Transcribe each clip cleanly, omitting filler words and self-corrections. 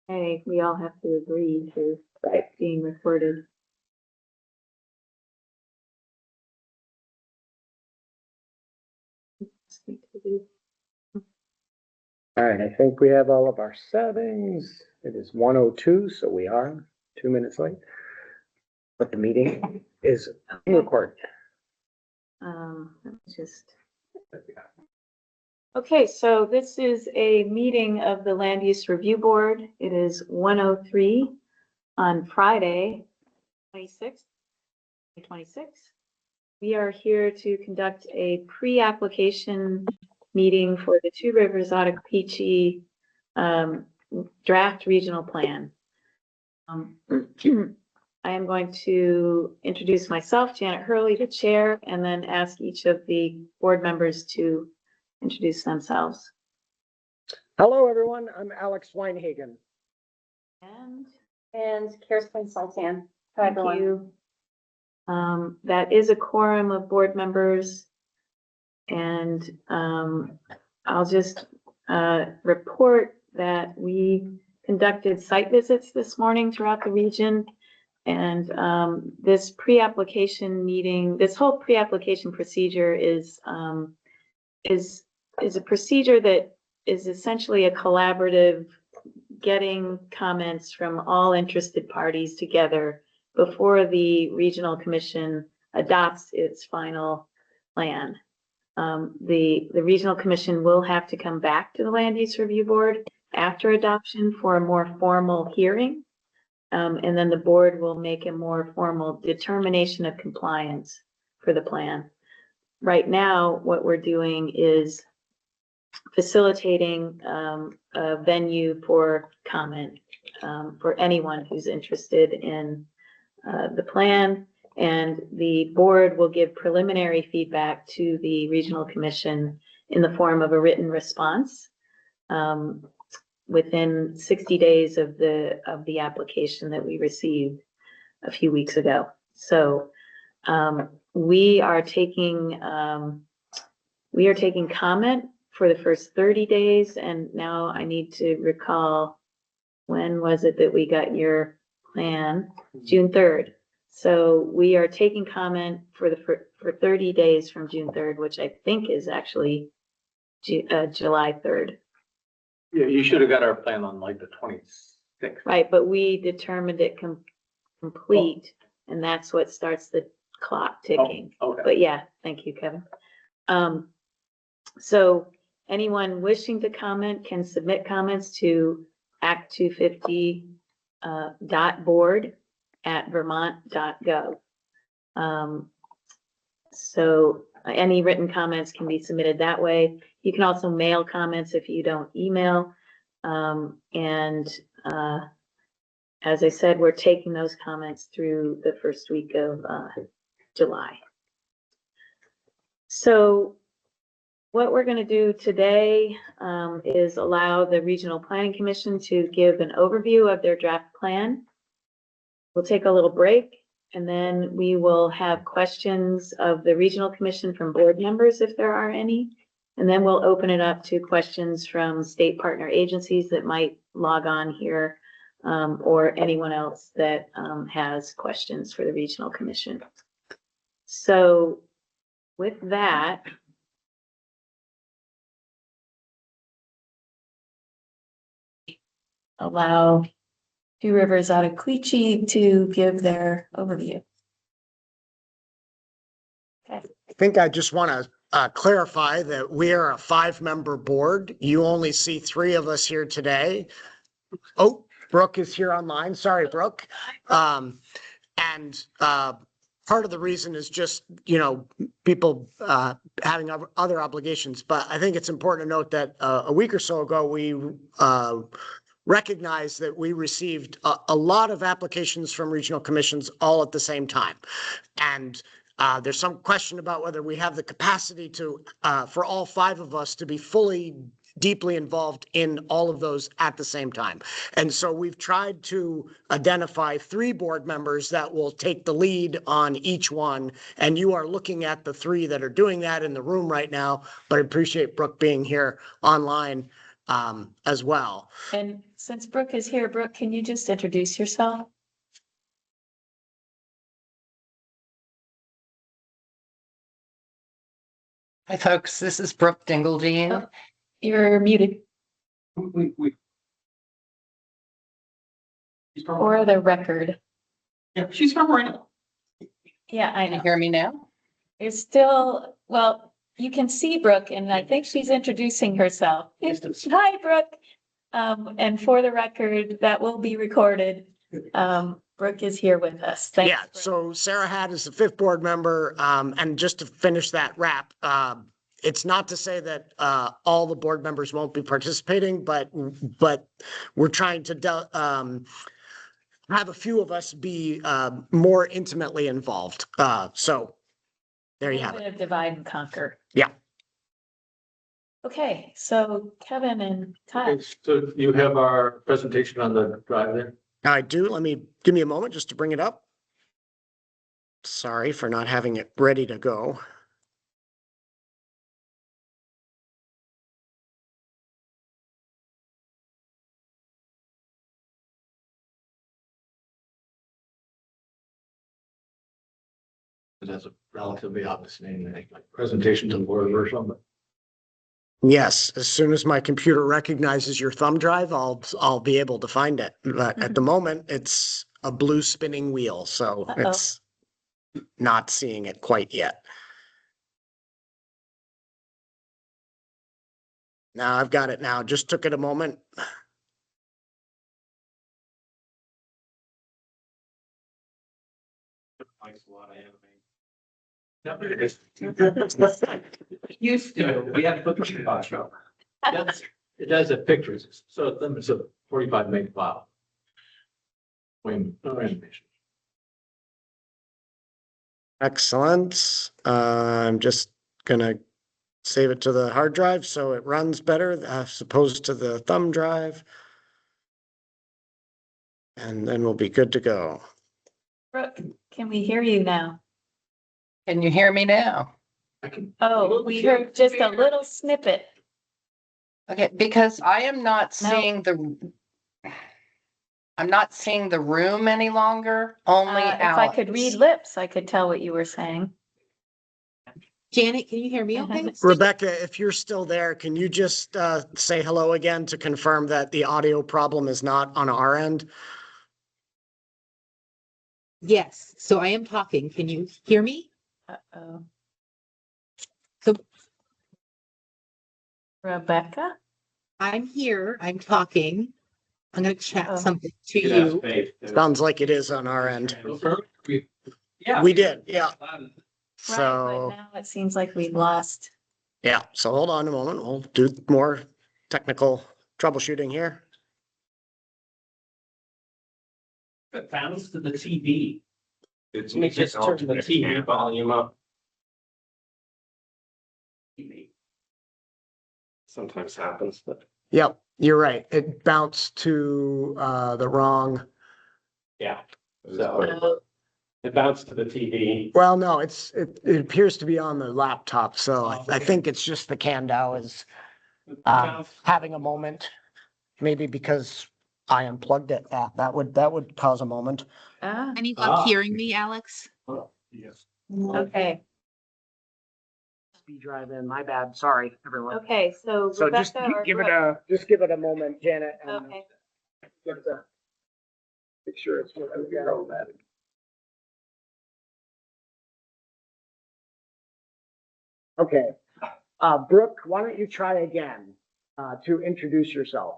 Hey, we all have to agree to being recorded. All right, I think we have all of our settings. It is 1:02, so we are 2 minutes late. But the meeting is recorded. Just. Okay, so this is a meeting of the Land Use Review Board. It is 1:03 on Friday, 2026. We are here to conduct a pre-application meeting for the Two Rivers Ottauquechee draft regional plan. I am going to introduce myself, Janet Hurley, the chair, and then ask each of the board members to introduce themselves. Hello, everyone. I'm Alex Weinhagen. And Kirsten Sultan. Hi, everyone. You. That is a quorum of board members. And I'll just report that we conducted site visits this morning throughout the region. And this pre-application meeting, this whole pre-application procedure is a procedure that is essentially a collaborative, getting comments from all interested parties together before the regional commission adopts its final plan. The regional commission will have to come back to the Land Use Review Board after adoption for a more formal hearing. And then the board will make a more formal determination of compliance for the plan. Right now, what we're doing is facilitating a venue for comment for anyone who's interested in the plan. And the board will give preliminary feedback to the regional commission in the form of a written response within 60 days of the application that we received a few weeks ago. So we are taking comment for the first 30 days, and now I need to recall, when was it that we got your plan? June 3rd. So we are taking comment for 30 days from June 3rd, which I think is actually July 3rd. Yeah, you should have got our plan on like the 26th. Right, but we determined it complete, and that's what starts the clock ticking. Oh, okay. But yeah, thank you, Kevin. So anyone wishing to comment can submit comments to act250.board@vermont.gov. So any written comments can be submitted that way. You can also mail comments if you don't email. As I said, we're taking those comments through the first week of July. So what we're going to do today is allow the Regional Planning Commission to give an overview of their draft plan. We'll take a little break, and then we will have questions of the Regional Commission from board members if there are any. And then we'll open it up to questions from state partner agencies that might log on here, or anyone else that has questions for the Regional Commission. So with that, allow Two Rivers Ottauquechee to give their overview. Okay. I think I just want to clarify that we are a 5-member board. You only see 3 of us here today. Oh, Brooke is here online. Sorry, Brooke. Part of the reason is just, people having other obligations. But I think it's important to note that a week or so ago, we recognized that we received a lot of applications from regional commissions all at the same time. And there's some question about whether we have the capacity to, for all 5 of us to be fully, deeply involved in all of those at the same time. And so we've tried to identify 3 board members that will take the lead on each one. And you are looking at the 3 that are doing that in the room right now, but I appreciate Brooke being here online. as well. And since Brooke is here, Brooke, can you just introduce yourself? Hi, folks. This is Brooke Dingledine. Oh. You're muted for the record. Yeah, she's from Reno. Yeah, I Can you know. hear me now? It's still, well, you can see Brooke and I think she's introducing herself. Hi, Brooke. And for the record, that will be recorded. Brooke is here with us. Thanks, Yeah, Brooke. so Sarah Hatt is the fifth board member, and just to finish that wrap, it's not to say that all the board members won't be participating, but we're trying to have a few of us be more intimately involved. So there you A have little it. bit of divide and conquer. Yeah. Okay, so Kevin and Kyle. Okay, so you have our presentation on the drive there? I do. Give me a moment just to bring it up. Sorry for not having it ready to go. It has a relatively obvious name, I think, like presentation to the board or something. Yes, as soon as my computer recognizes your thumb drive, I'll be able to find it. But at the moment, it's a blue spinning wheel, so Uh-oh. it's not seeing it quite yet. Now I've got it now. Just took it a moment. Used to, we had to put the kibosh up. It does have pictures, so it's a 45 meg file. Animation. Excellent. I'm just gonna save it to the hard drive so it runs better as opposed to the thumb drive. And then we'll be good to go. Brooke, can we hear you now? Can you hear me now? I can. Oh, we heard just a little snippet. Okay, because I am not No. seeing I'm not seeing the room any longer, only If I could read Alex. lips, I could tell what you were saying. Janet, can you hear me okay? Rebecca, if you're still there, can you just say hello again to confirm that the audio problem is not on our end? Yes, so I am talking. Can you hear me? Uh-oh. So Rebecca? I'm here, I'm talking. I'm gonna Oh. chat something to You could ask you. Faith. Sounds like it is on our end. Yeah. We did, yeah. Right, So, but now it seems like we've lost. yeah, so hold on a moment. We'll do more technical troubleshooting here. It bounds to the TV. It's Let me just turn the TV volume up. Sometimes happens, but Yep, you're right. It bounced to the wrong. Yeah, so it bounced to the TV. Well, no, it appears to be on the laptop, so I think it's just the Candow is having a moment. Maybe because I unplugged it. That would cause a moment. Any Ah. luck hearing me, Alex? yes. Okay, Speed drive in, my bad. Sorry, everyone. okay, so So just Rebecca or give it Brooke? just give it a moment, Janet. and Okay, get the- Make sure it's automatic. Okay, Brooke, why don't you try again to introduce yourself?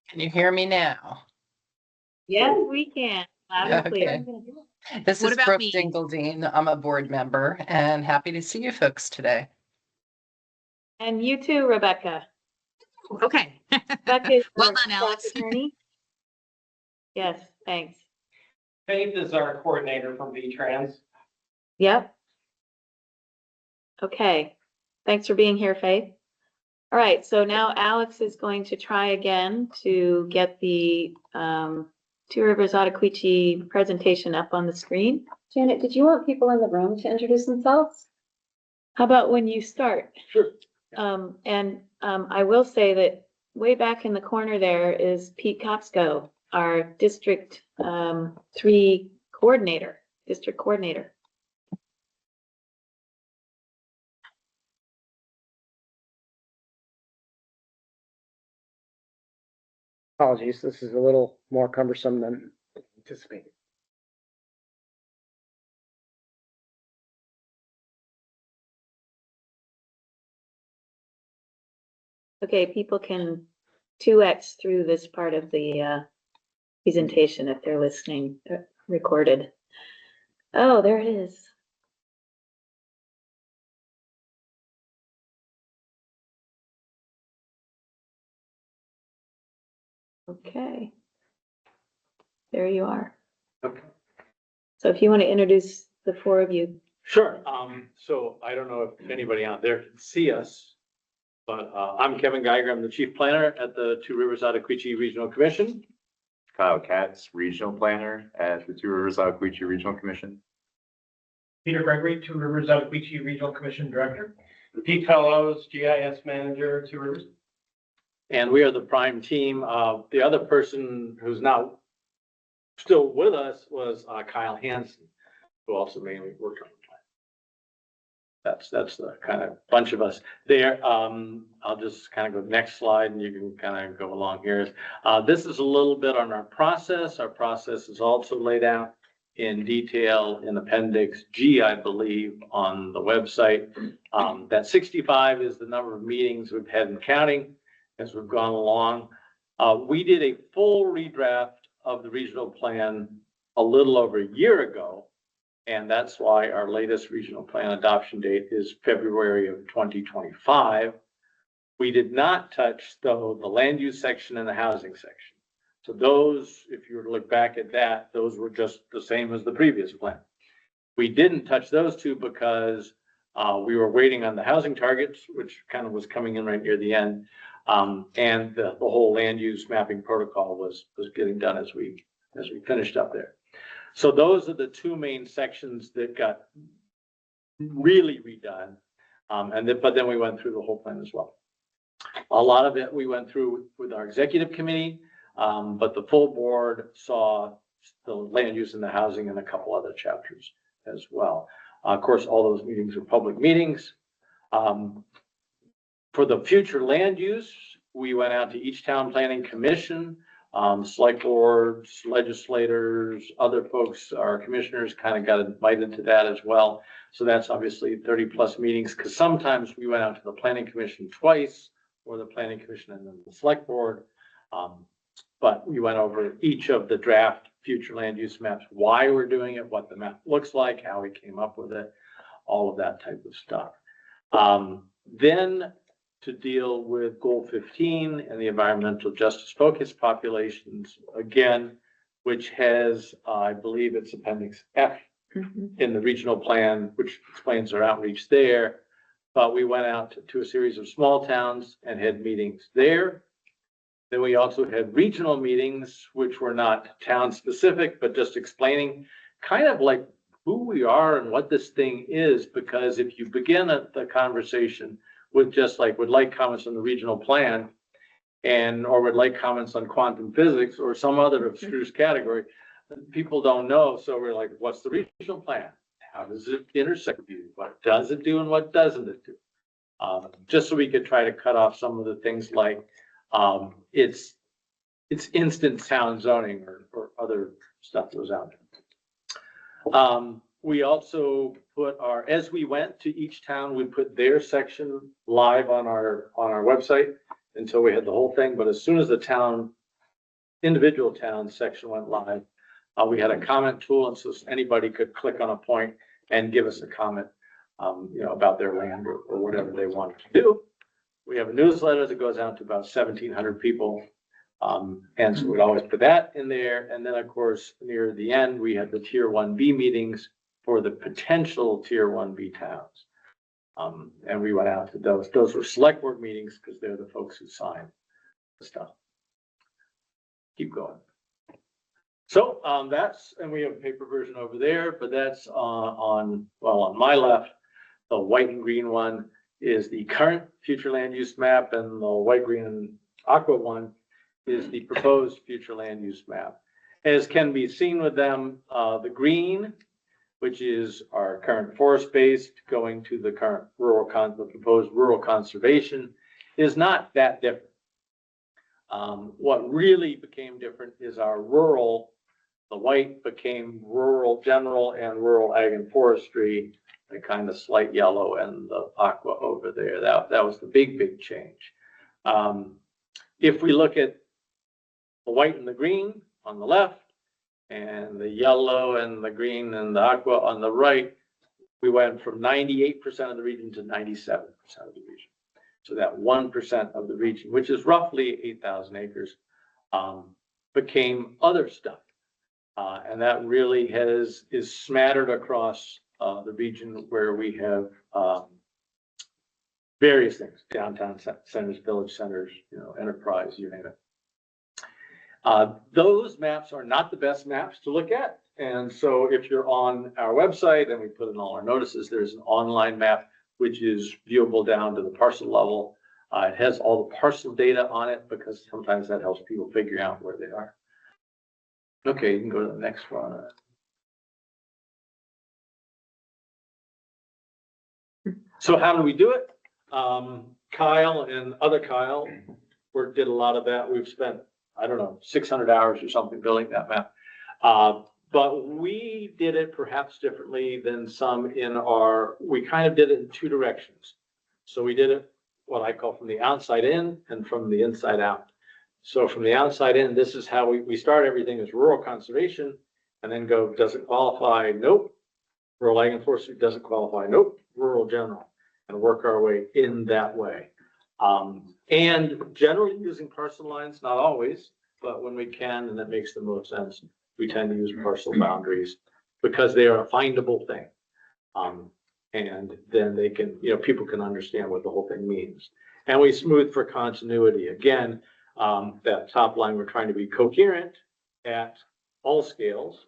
Can you hear me now? yes, we can, loud and clear. Okay. This What is about Brooke me? Dingledine. I'm a board member and happy to see you folks today. And you too, Rebecca. Okay. Rebecca is Well our done, staff Alex. attorney. Yes, thanks. Faith is our coordinator from V-Trans. Yep. Okay, thanks for being here, Faith. All right, so now Alex is going to try again to get the Two Rivers Ottaquiche presentation up on the screen. Janet, did you want people in the room to introduce themselves? How about when you start? Sure. I will say that way back in the corner there is Pete Kopsko, our District 3 coordinator, district coordinator. Apologies, this is a little more cumbersome than anticipated. Okay, people can 2x through this part of the presentation if they're listening recorded. Oh, there it is. Okay. There you are. Okay. So if you want to introduce the four of you. Sure. So I don't know if anybody out there can see us, but I'm Kevin Geiger. I'm the chief planner at the Two Rivers Ottaquechee Regional Commission. Kyle Katz, Regional Planner at the Two Rivers Ottaquechee Regional Commission. Peter Gregory, Two Rivers Ottaquechee Regional Commission Director. Pete Fellows, GIS Manager, Two Rivers. And we are the prime team. The other person who's not still with us was Kyle Hansen, who also mainly worked on the plan. That's the kind of bunch of us there. I'll just kind of go next slide and you can kind of go along here. This is a little bit on our process. Our process is also laid out in detail in Appendix G, I believe, on the website. That 65 is the number of meetings we've had and counting as we've gone along. We did a full redraft of the regional plan a little over a year ago. And that's why our latest regional plan adoption date is February of 2025. We did not touch, though, the land use section and the housing section. So those, if you were to look back at that, those were just the same as the previous plan. We didn't touch those two because we were waiting on the housing targets, which kind of was coming in right near the end. And the whole land use mapping protocol was getting done as we finished up there. So those are the two main sections that got really redone. But then we went through the whole plan as well. A lot of it we went through with our executive committee, but the full board saw the land use and the housing and a couple other chapters as well. Of course, all those meetings are public meetings. For the future land use, we went out to each town planning commission, select boards, legislators, other folks, our commissioners kind of got invited to that as well. So that's obviously 30 plus meetings, because sometimes we went out to the planning commission twice, or the planning commission and then the select board. But we went over each of the draft future land use maps, why we're doing it, what the map looks like, how we came up with it, all of that type of stuff. Then to deal with goal 15 and the environmental justice focused populations, again, which has, I believe it's Appendix F in the regional plan, which explains our outreach there. But we went out to a series of small towns and had meetings there. Then we also had regional meetings, which were not town specific, but just explaining kind of like who we are and what this thing is. Because if you begin the conversation with just like would like comments on the regional plan or would like comments on quantum physics or some other abstruse category, people don't know. So we're like, what's the regional plan? How does it intersect with you? What does it do and what doesn't it do? Just so we could try to cut off some of the things like it's instant town zoning or other stuff that was out there. We also put as we went to each town, we put their section live on our website until we had the whole thing. But as soon as the individual town section went live, we had a comment tool, and so anybody could click on a point and give us a comment, about their land or whatever they wanted to do. We have a newsletter that goes out to about 1,700 people. And so we'd always put that in there. And then, of course, near the end, we had the Tier 1B meetings for the potential Tier 1B towns. And we went out to those. Those were select board meetings because they're the folks who sign the stuff. Keep going. So and we have a paper version over there, but that's on my left, the white and green one is the current future land use map, and the white, green, and aqua one is the proposed future land use map. As can be seen with them, the green, which is our current forest base, going to the current the proposed rural conservation, is not that different. What really became different is our rural. The white became rural general and rural ag and forestry, the kind of slight yellow, and the aqua over there. That was the big change. If we look at the white and the green on the left, and the yellow and the green and the aqua on the right, we went from 98% of the region to 97% of the region. So that 1% of the region, which is roughly 8,000 acres, became other stuff. And that really is smattered across the region where we have various things: downtown centers, village centers, enterprise, you name it. Those maps are not the best maps to look at. And so if you're on our website, and we put in all our notices, there's an online map which is viewable down to the parcel level. It has all the parcel data on it, because sometimes that helps people figure out where they are. Okay, you can go to the next one. So how do we do it? Kyle and other Kyle did a lot of that. We've spent, I don't know, 600 hours or something building that map. But we did it perhaps differently than some we kind of did it in two directions. So we did it what I call from the outside in and from the inside out. So from the outside in, this is how we start everything as rural conservation, and then go, does it qualify? Nope. Rural ag and forestry doesn't qualify. Nope. Rural general, and work our way in that way. And generally using parcel lines, not always, but when we can, and that makes the most sense, we tend to use parcel boundaries because they are a findable thing. And then they can, people can understand what the whole thing means. And we smooth for continuity. Again, that top line, we're trying to be coherent at all scales.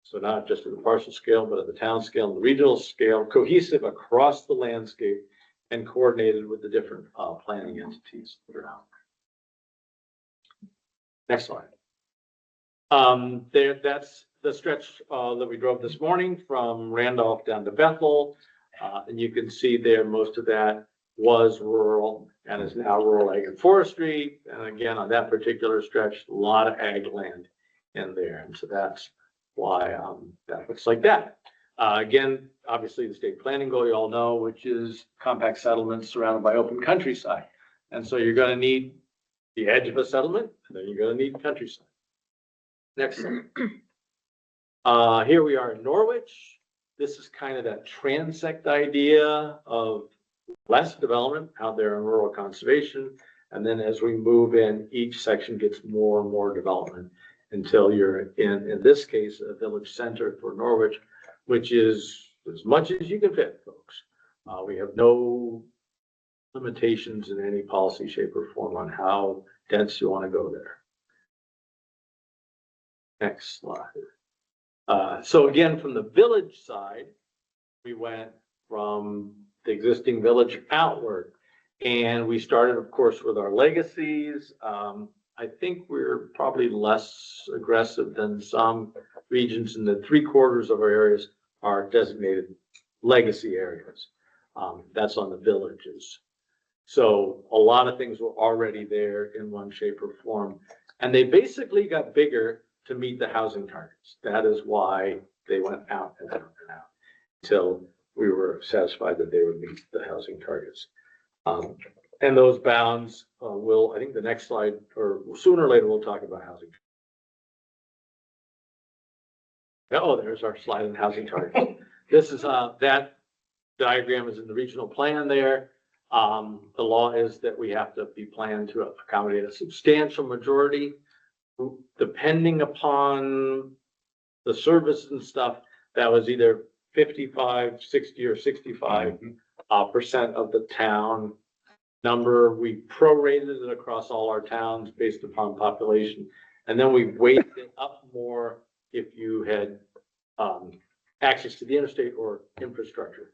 So not just at the parcel scale, but at the town scale and the regional scale, cohesive across the landscape, and coordinated with the different planning entities that are out there. Next slide. That's the stretch that we drove this morning from Randolph down to Bethel. And you can see there, most of that was rural and is now rural ag and forestry. And again, on that particular stretch, a lot of ag land in there. And so that's why that looks like that. Again, obviously the state planning goal you all know, which is compact settlements surrounded by open countryside. And so you're going to need the edge of a settlement, and then you're going to need countryside. Next slide. Here we are in Norwich. This is kind of that transect idea of less development out there in rural conservation. And then as we move in, each section gets more and more development until you're in this case, a village center for Norwich, which is as much as you can fit, folks. We have no limitations in any policy, shape, or form on how dense you want to go there. Next slide. So again, from the village side, we went from the existing village outward. And we started, of course, with our legacies. I think we're probably less aggressive than some regions, in that 3/4 of our areas are designated legacy areas. That's on the villages. So a lot of things were already there in one shape or form. And they basically got bigger to meet the housing targets. That is why they went out and out and out until we were satisfied that they would meet the housing targets. And those bounds I think the next slide, or sooner or later, we'll talk about housing. Oh, there's our slide on housing targets. This is that diagram is in the regional plan there. The law is that we have to be planned to accommodate a substantial majority, depending upon the service and stuff. That was either 55, 60, or 65% of the town number. We prorated it across all our towns based upon population, and then we weighted it up more if you had access to the interstate or infrastructure.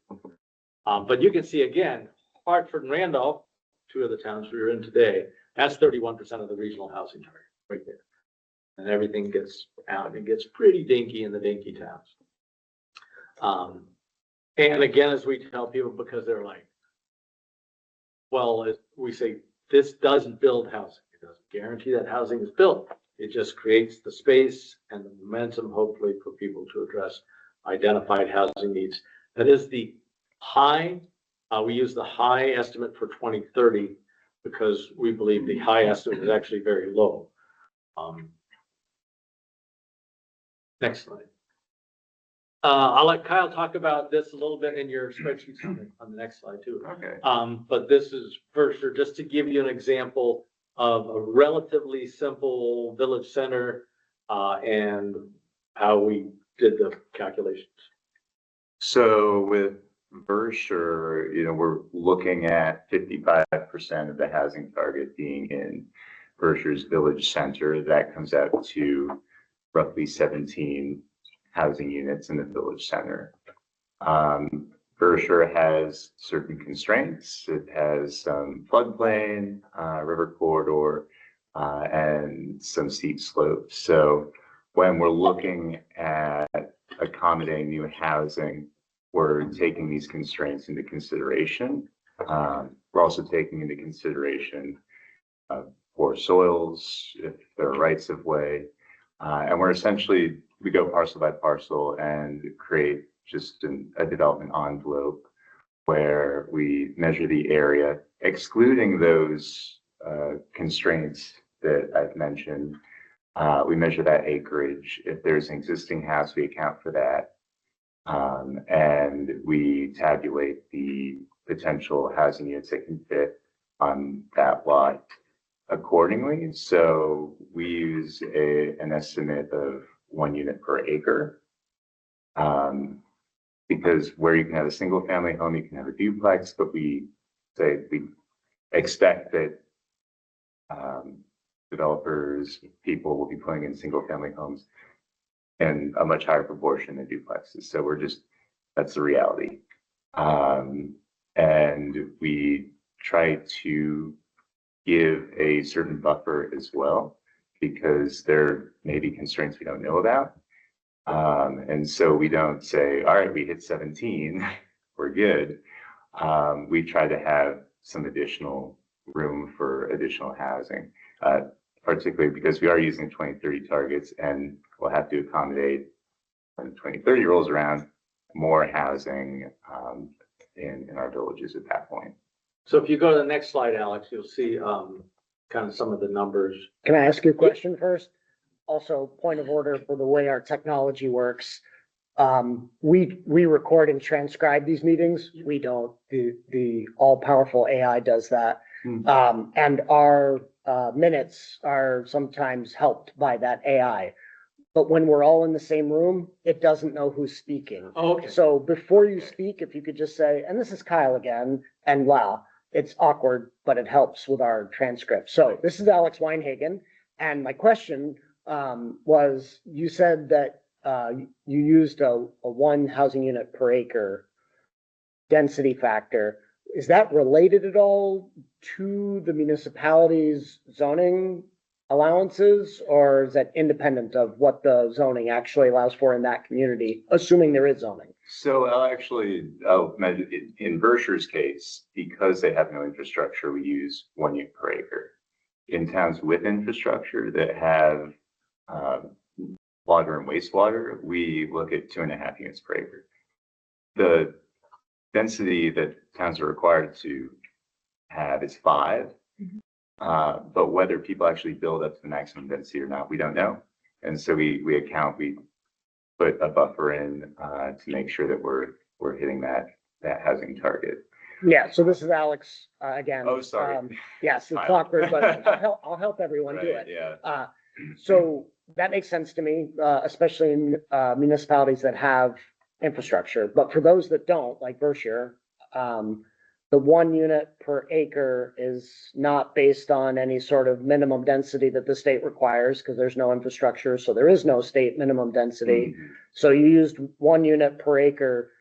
But you can see again, Hartford and Randolph, two of the towns we were in today, that's 31% of the regional housing target right there. And everything gets out, it gets pretty dinky in the dinky towns. And again, as we tell people, because they're like, well, we say, this doesn't build housing. It doesn't guarantee that housing is built. It just creates the space and the momentum, hopefully, for people to address identified housing needs. That is the high, we use the high estimate for 2030 because we believe the high estimate is actually very low. Next slide. I'll let Kyle talk about this a little bit in your spreadsheets on the next slide too. Okay. But this is for sure, just to give you an example of a relatively simple village center and how we did the calculations. So with Versure, we're looking at 55% of the housing target being in Versure's village center. That comes out to roughly 17 housing units in the village center. Versure has certain constraints. It has some floodplain, river corridor, and some steep slopes. So when we're looking at accommodating new housing, we're taking these constraints into consideration. We're also taking into consideration poor soils, if there are rights of way, and we go parcel by parcel and create just a development envelope where we measure the area, excluding those constraints that I've mentioned. We measure that acreage. If there's an existing house, we account for that. And we tabulate the potential housing units that can fit on that lot accordingly. So we use an estimate of 1 unit per acre. Because where you can have a single family home, you can have a duplex, but we expect that developers, people will be putting in single family homes in a much higher proportion than duplexes. So that's the reality. And we try to give a certain buffer as well, because there may be constraints we don't know about. And so we don't say, all right, we hit 17, we're good. We try to have some additional room for additional housing, particularly because we are using 2030 targets, and we'll have to accommodate, when 2030 rolls around, more housing in our villages at that point. So if you go to the next slide, Alex, you'll see kind of some of the numbers. Can I ask you a question first? Also, point of order for the way our technology works. We record and transcribe these meetings. We don't. The all-powerful AI does that. And our minutes are sometimes helped by that AI. But when we're all in the same room, it doesn't know who's speaking. Oh, okay. So before you speak, if you could just say, and this is Kyle again, and wow, it's awkward, but it helps with our transcript. So this is Alex Weinhagen. And my question was, you said that you used a 1 housing unit per acre density factor. Is that related at all to the municipality's zoning allowances, or is that independent of what the zoning actually allows for in that community, assuming there is zoning? So I'll measure in Versher's case, because they have no infrastructure, we use 1 unit per acre. In towns with infrastructure that have water and wastewater, we look at 2.5 units per acre. The density that towns are required to have is 5. But whether people actually build up to the maximum density or not, we don't know. And so we put a buffer in to make sure that we're hitting that housing target. Yeah, so this is Alex again. Oh, sorry. Yes, it's awkward, but I'll help everyone do it. Yeah. So that makes sense to me, especially in municipalities that have infrastructure. But for those that don't, like Versure, the 1 unit per acre is not based on any sort of minimum density that the state requires, because there's no infrastructure, so there is no state minimum density. So you used 1 unit per acre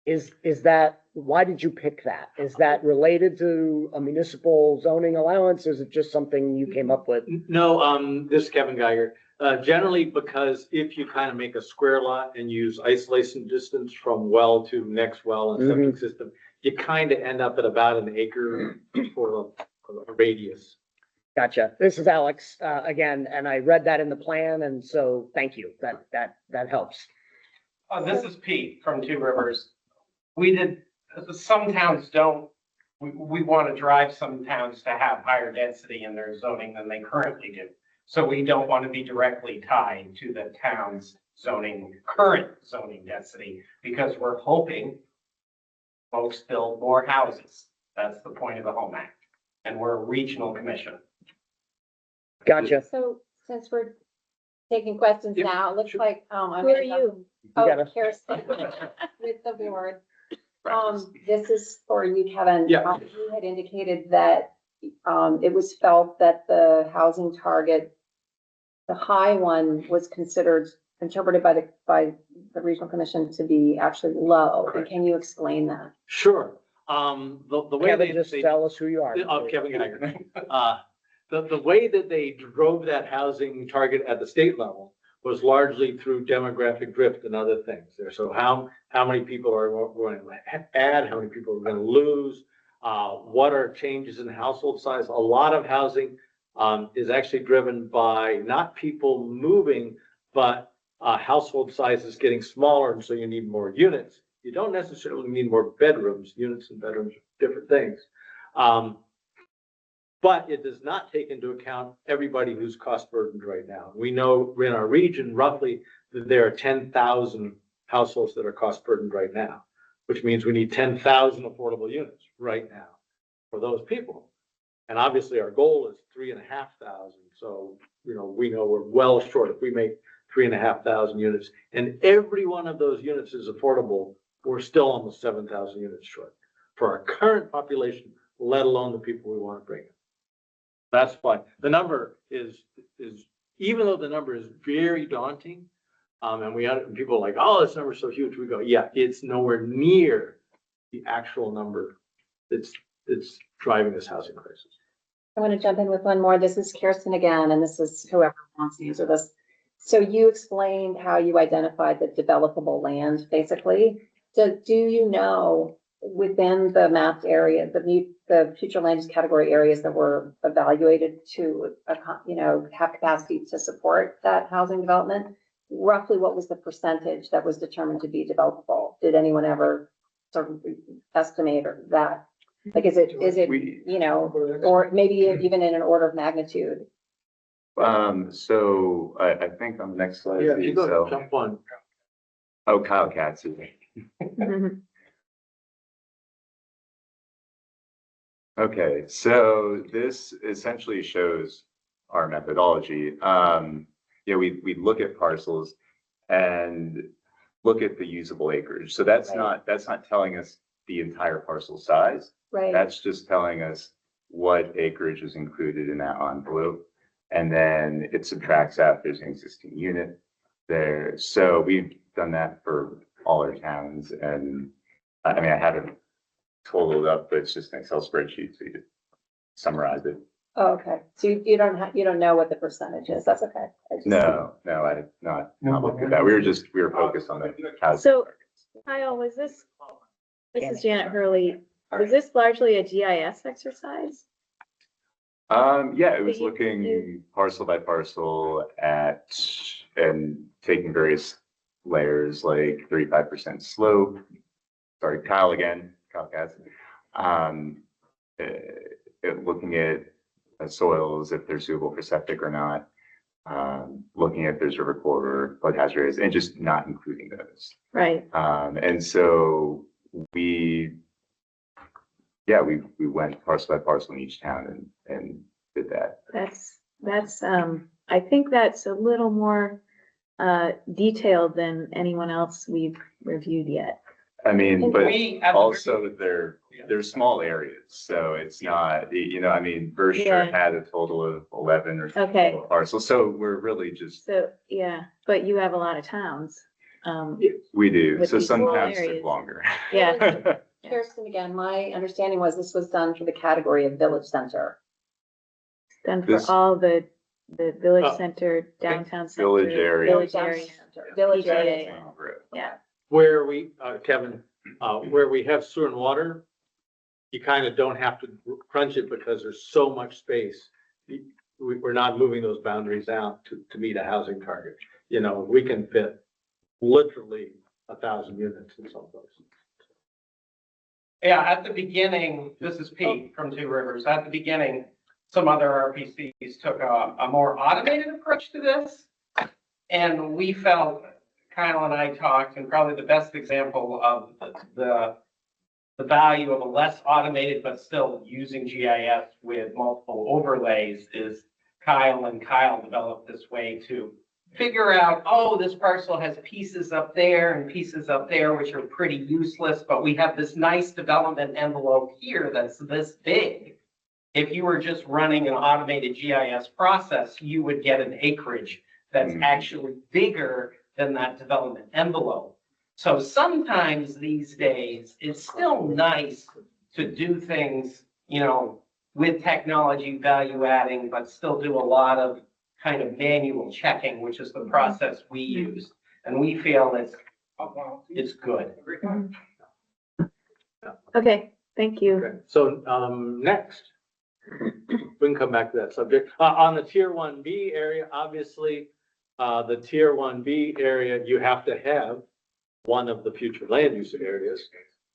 Is that, why did you pick that? Is that related to a municipal zoning allowance? Or is it just something you came up with? No, this is Kevin Geiger. Generally because if you kind of make a square lot and use isolation distance from well to next well and septic system, you kind of end up at about an acre for a radius. Gotcha. This is Alex, again, and I read that in the plan, and so thank you. That helps. This is Pete from Two Rivers. We did, some towns don't, we want to drive some towns to have higher density in their zoning than they currently do. So we don't want to be directly tied to the town's zoning, current zoning density, because we're hoping folks build more houses. That's the point of the Home Act. And we're a regional commission. Gotcha. So since we're taking questions Yep, now, it looks sure. like, Who are you? Oh, gotta- Kirsten with the board. This is for you, Kevin. Yeah. You had indicated that, it was felt that the housing target, the high one was interpreted by the regional commission to be actually low. And Correct. can you explain that? Sure. The way Kevin, just they tell us who you are. Kevin Geiger. The way that they drove that housing target at the state level was largely through demographic drift and other things there. So how many people are going to add, how many people are going to lose, what are changes in household size? A lot of housing is actually driven by not people moving, but household sizes getting smaller, and so you need more units. You don't necessarily need more bedrooms. Units and bedrooms are different things. But it does not take into account everybody who's cost burdened right now. We know in our region roughly that there are 10,000 households that are cost burdened right now, which means we need 10,000 affordable units right now for those people. And obviously our goal is 3,500. So, we know we're well short. If we make 3,500 units and every one of those units is affordable, we're still almost 7,000 units short for our current population, let alone the people we want to bring in. That's why the number is even though the number is very daunting, and people are like, oh, this number is so huge. We go, yeah, it's nowhere near the actual number that's driving this housing crisis. I want to jump in with one more. This is Kirsten again, and this is whoever wants to answer this. So you explained how you identified the developable land, basically. Do you know within the mapped area, the future land use category areas that were evaluated to, have capacity to support that housing development, roughly what was the percentage that was determined to be developable? Did anyone ever sort of estimate or that? Like, is it, or maybe even in an order of magnitude? So I think on the next slide. Yeah, you go so- jump on. Oh, Kyle Katz is. Okay, so this essentially shows our methodology. We look at parcels and look at the usable acreage. So that's Right. not telling us the entire parcel size. Right. That's just telling us what acreage is included in that envelope. And then it subtracts out if there's an existing unit there. So we've done that for all our towns. And I haven't totaled up, but it's just an Excel spreadsheet, so you just summarize it. Oh, okay. So you don't know what the percentage is. That's okay. No, I did not look at that. We were focused on the housing. So- targets. Kyle, this is Janet Hurley. Was this largely a GIS exercise? Yeah, it was you- looking parcel by parcel and taking various layers like 35% slope. Sorry, Kyle again, Kyle Katz. Looking at soils, if they're suitable for septic or not. Looking at if there's river corridor, flood hazard areas, and just not including those. Right. And so we went parcel by parcel in each town and did that. That's, I think that's a little more detailed than anyone else we've reviewed yet. I mean, but We at the- also they're small areas, so it's not, Berkshire Yeah. had a total of 11 or Okay. 12 parcels, so we're really just, So, yeah, but you have a lot of towns. We do. With So these some rural towns areas. take longer. Yeah. Kirsten, again, my understanding was this was done for the category of village center. Done for This- all the village Oh, center, downtown center. Village area. Village area. Village PJ. area. Yeah. Where we, Kevin, where we have sewer and water, you kind of don't have to crunch it because there's so much space. We're not moving those boundaries out to meet a housing target. You know, we can fit literally 1,000 units in some places. Yeah, at the beginning, this is Pete from Two Rivers. At the beginning, some other RPCs took a more automated approach to this. And we felt, Kyle and I talked, and probably the best example of the value of a less automated but still using GIS with multiple overlays is Kyle developed this way to figure out, oh, this parcel has pieces up there and pieces up there, which are pretty useless, but we have this nice development envelope here that's this big. If you were just running an automated GIS process, you would get an acreage that's actually bigger than that development envelope. So sometimes these days, it's still nice to do things, you know, with technology value adding, but still do a lot of kind of manual checking, which is the process we use. And we feel it's good. Okay, thank you. Okay, so, next, we can come back to that subject. On the tier 1B area, obviously, the tier 1B area, you have to have one of the future land use areas,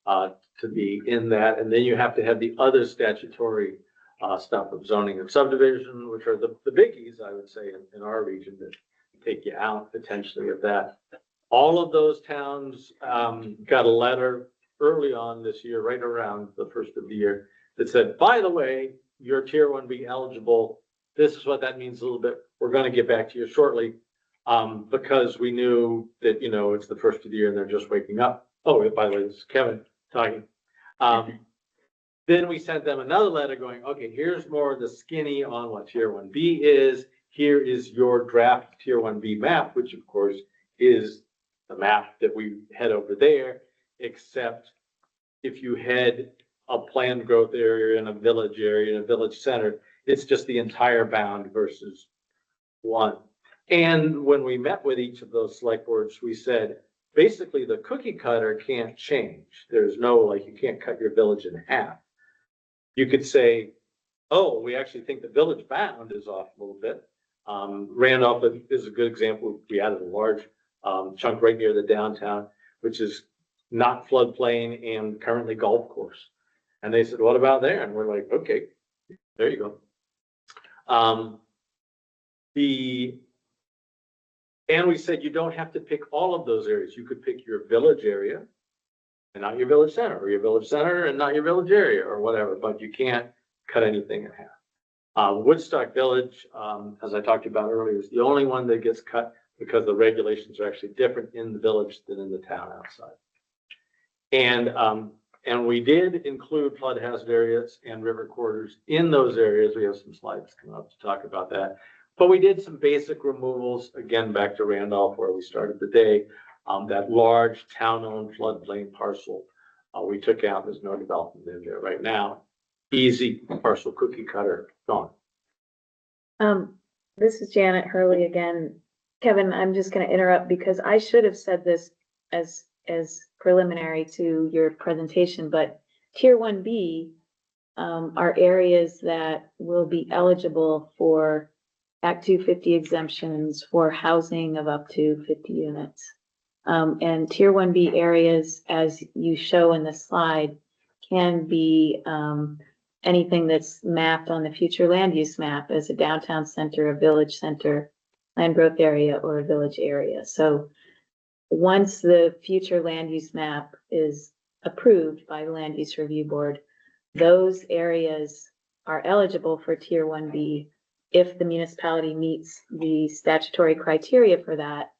to be in that. And then you have to have the other statutory, stuff of zoning and subdivision, which are the biggies, I would say, in our region that take you out potentially of that. All of those towns, got a letter early on this year, right around the first of the year, that said, by the way, you're tier 1B eligible. This is what that means a little bit. We're going to get back to you shortly. Because we knew that, you know, it's the first of the year and they're just waking up. Oh, by the way, this is Kevin talking. Then we sent them another letter going, okay, here's more of the skinny on what tier 1B is. Here is your draft tier 1B map, which of course is the map that we had over there, except if you had a planned growth area and a village area and a village center, it's just the entire bound versus one. And when we met with each of those select boards, we said, basically the cookie cutter can't change. There's no, like, you can't cut your village in half. You could say, oh, we actually think the village bound is off a little bit. Randolph is a good example. We added a large chunk right near the downtown, which is not floodplain and currently golf course. And they said, what about there? And we're like, okay, there you go. And we said, you don't have to pick all of those areas. You could pick your village area and not your village center, or your village center and not your village area, or whatever, but you can't cut anything in half. Woodstock Village, as I talked about earlier, is the only one that gets cut because the regulations are actually different in the village than in the town outside. And we did include flood hazard areas and river corridors in those areas. We have some slides coming up to talk about that. But we did some basic removals, again, back to Randolph, where we started the day. That large town-owned floodplain parcel, we took out. There's no development in there right now. Easy parcel cookie cutter, gone. This is Janet Hurley again. Kevin, I'm just going to interrupt because I should have said this as preliminary to your presentation, but tier 1B are areas that will be eligible for Act 250 exemptions for housing of up to 50 units. And tier 1B areas, as you show in the slide, can be anything that's mapped on the future land use map as a downtown center, a village center, land growth area, or a village area. So once the future land use map is approved by the Land Use Review Board, those areas are eligible for tier 1B if the municipality meets the statutory criteria for that.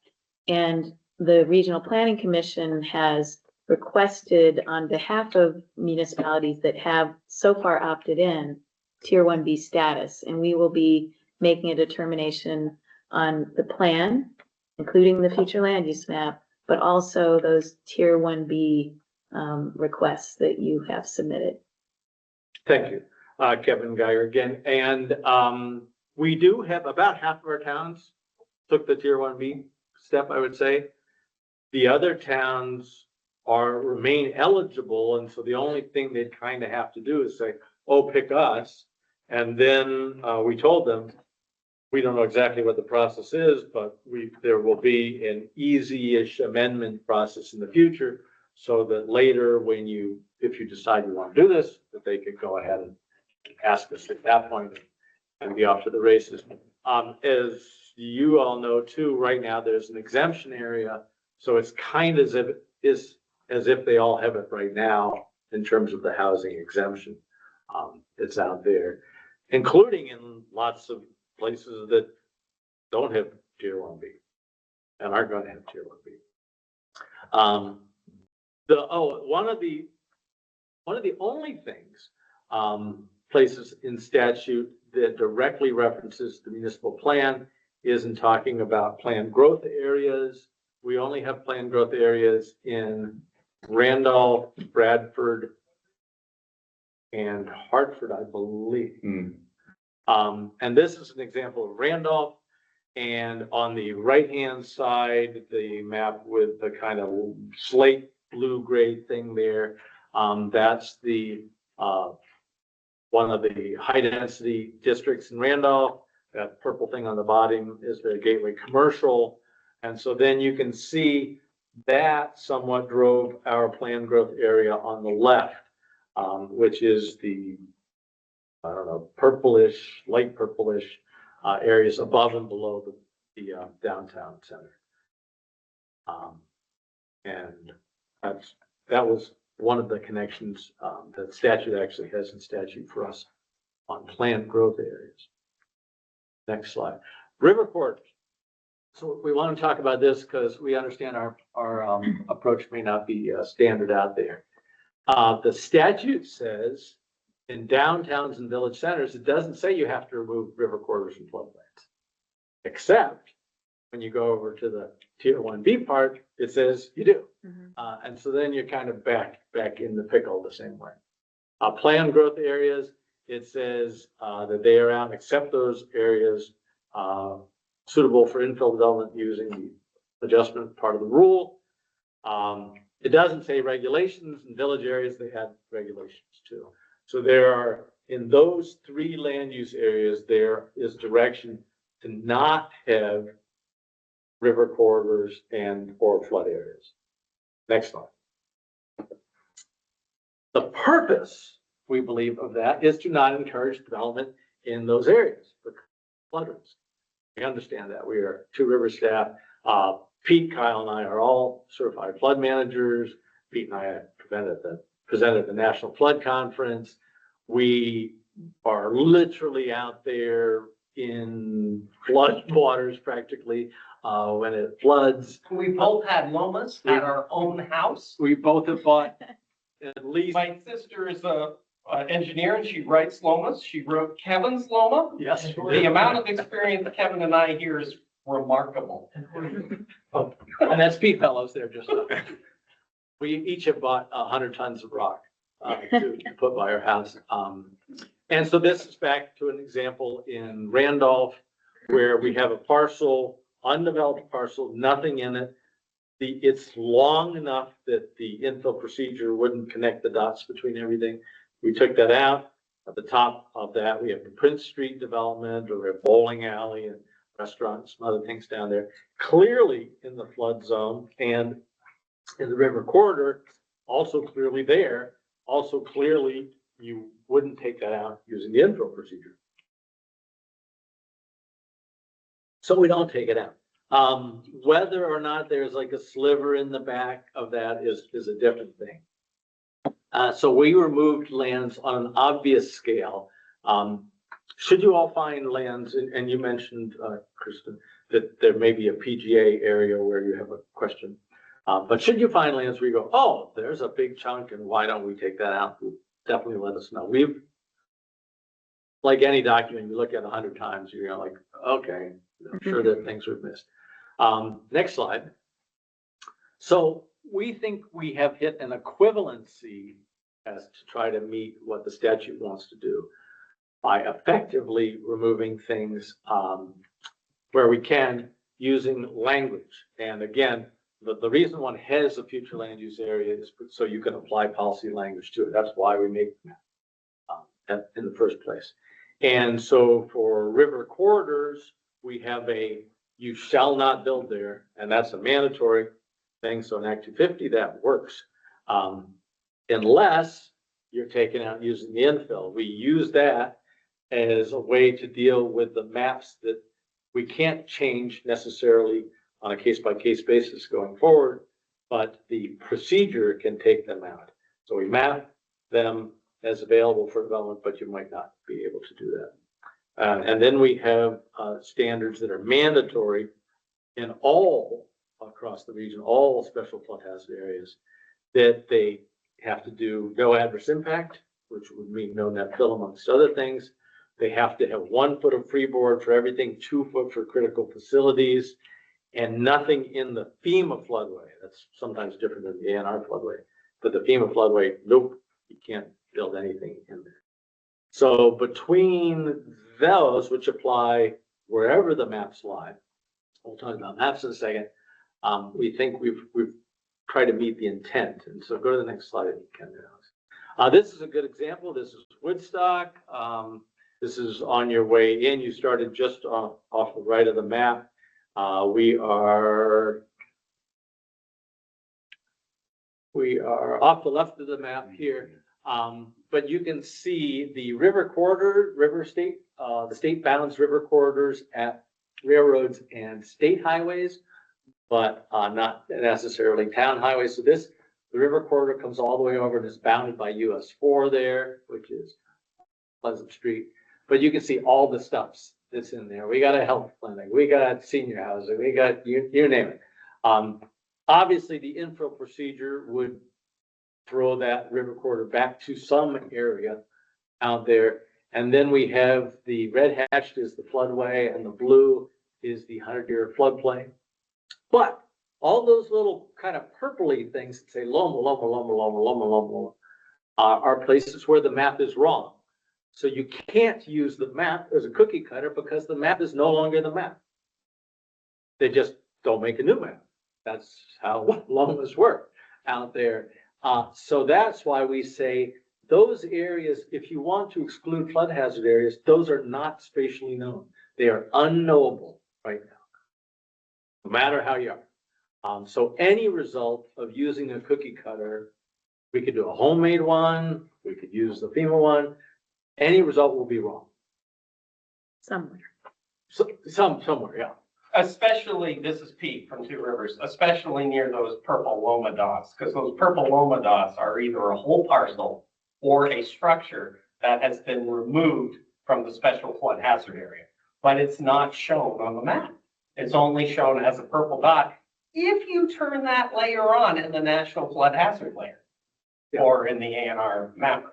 And the Regional Planning Commission has requested on behalf of municipalities that have so far opted in tier 1B status. And we will be making a determination on the plan, including the future land use map, but also those tier 1B requests that you have submitted. Thank you, Kevin Geyer again. And we do have about half of our towns took the tier 1B step, I would say. The other towns remain eligible. And so the only thing they'd kind of have to do is say, oh, pick us. And then we told them, we don't know exactly what the process is, but there will be an easy-ish amendment process in the future so that later if you decide you want to do this, that they could go ahead and ask us at that point and be off to the races. As you all know too, right now there's an exemption area. So it's kind of as if they all have it right now in terms of the housing exemption. It's out there, including in lots of places that don't have tier 1B and aren't going to have tier 1B. One of the only things, places in statute that directly references the municipal plan is in talking about planned growth areas. We only have planned growth areas in Randolph, Bradford, and Hartford, I believe. And this is an example of Randolph. And on the right-hand side, the map with the kind of slate blue gray thing there, that's one of the high density districts in Randolph. That purple thing on the bottom is the gateway commercial. And so then you can see that somewhat drove our planned growth area on the left, which is the, I don't know, purplish, light purplish areas above and below the downtown center. And that was one of the connections that statute actually has in statute for us on planned growth areas. Next slide. River corridors. So we want to talk about this because we understand our approach may not be standard out there. The statute says in downtowns and village centers, it doesn't say you have to remove river corridors and floodplains, except when you go over to the tier 1B part, it says you do. And so then you're kind of back in the pickle the same way. Planned growth areas, it says that they are out except those areas suitable for infill development using the adjustment part of the rule. It doesn't say regulations. In village areas, they have regulations too. So there are, in those 3 land use areas, there is direction to not have river corridors or flood areas. Next slide. The purpose, we believe, of that is to not encourage development in those areas for flood risk. We understand that. We are Two Rivers staff. Pete, Kyle, and I are all certified flood managers. Pete and I presented at the National Flood Conference. We are literally out there in flood waters practically when it floods. We both had lomas at our own house. We both have bought at least. My sister is an engineer and she writes lomas. She wrote Kevin's loma. Yes. The amount of experience Kevin and I here is remarkable. And that's Pete Fellows there just. We each have bought 100 tons of rock to put by our house. And so this is back to an example in Randolph where we have a parcel, undeveloped parcel, nothing in it. It's long enough that the infill procedure wouldn't connect the dots between everything. We took that out. At the top of that, we have the Prince Street development, or we have bowling alley and restaurants, some other things down there, clearly in the flood zone, and in the river corridor, also clearly there, also clearly you wouldn't take that out using the infill procedure. So we don't take it out. Whether or not there's like a sliver in the back of that is a different thing. So we removed lands on an obvious scale. Should you all find lands, and you mentioned, Kristen, that there may be a PGA area where you have a question. But should you find lands where you go, oh, there's a big chunk and why don't we take that out? Definitely let us know. We've, like any document, you look at 100 times, you're like, okay, I'm sure there are things we've missed. Next slide. So we think we have hit an equivalency as to try to meet what the statute wants to do by effectively removing things where we can using language. And again, the reason one has a future land use area is so you can apply policy language to it. That's why we make that in the first place. And so for river corridors, we have you shall not build there, and that's a mandatory thing. So in Act 250, that works. Unless you're taking out using the infill. We use that as a way to deal with the maps that we can't change necessarily on a case-by-case basis going forward, but the procedure can take them out. So we map them as available for development, but you might not be able to do that. And then we have standards that are mandatory in all across the region, all special flood hazard areas, that they have to do no adverse impact, which would mean no net fill amongst other things. They have to have 1 foot of freeboard for everything, 2 foot for critical facilities, and nothing in the FEMA floodway. That's sometimes different than the ANR floodway, but the FEMA floodway, nope, you can't build anything in there. So between those, which apply wherever the maps lie, we'll talk about maps in a second, we think we've tried to meet the intent. And so go to the next slide if you can. This is a good example. This is Woodstock. This is on your way in. You started just off the right of the map. We are off the left of the map here. But you can see the river corridor, the state bounds river corridors at railroads and state highways, but not necessarily town highways. So the river corridor comes all the way over and is bounded by US 4 there, which is Pleasant Street. But you can see all the stuffs that's in there. We got a health clinic, we got senior housing, we got you name it. Obviously, the infill procedure would throw that river corridor back to some area out there. And then we have the red hatched is the floodway and the blue is the 100-year floodplain. But all those little kind of purpley things that say Loma, Loma, Loma, Loma, Loma, Loma, are places where the map is wrong. So you can't use the map as a cookie cutter because the map is no longer the map. They just don't make a new map. That's how Lomas work out there. So that's why we say those areas, if you want to exclude flood hazard areas, those are not spatially known. They are unknowable right now, no matter how you are. So any result of using a cookie cutter, we could do a homemade one, we could use the FEMA one, any result will be wrong. Somewhere. So, somewhere, yeah. Especially, this is Pete from Two Rivers, especially near those purple Loma dots, because those purple Loma dots are either a whole parcel or a structure that has been removed from the special flood hazard area, but it's not shown on the map. It's only shown as a purple dot if you turn that layer on in the National Flood Hazard layer or in the ANR mapper.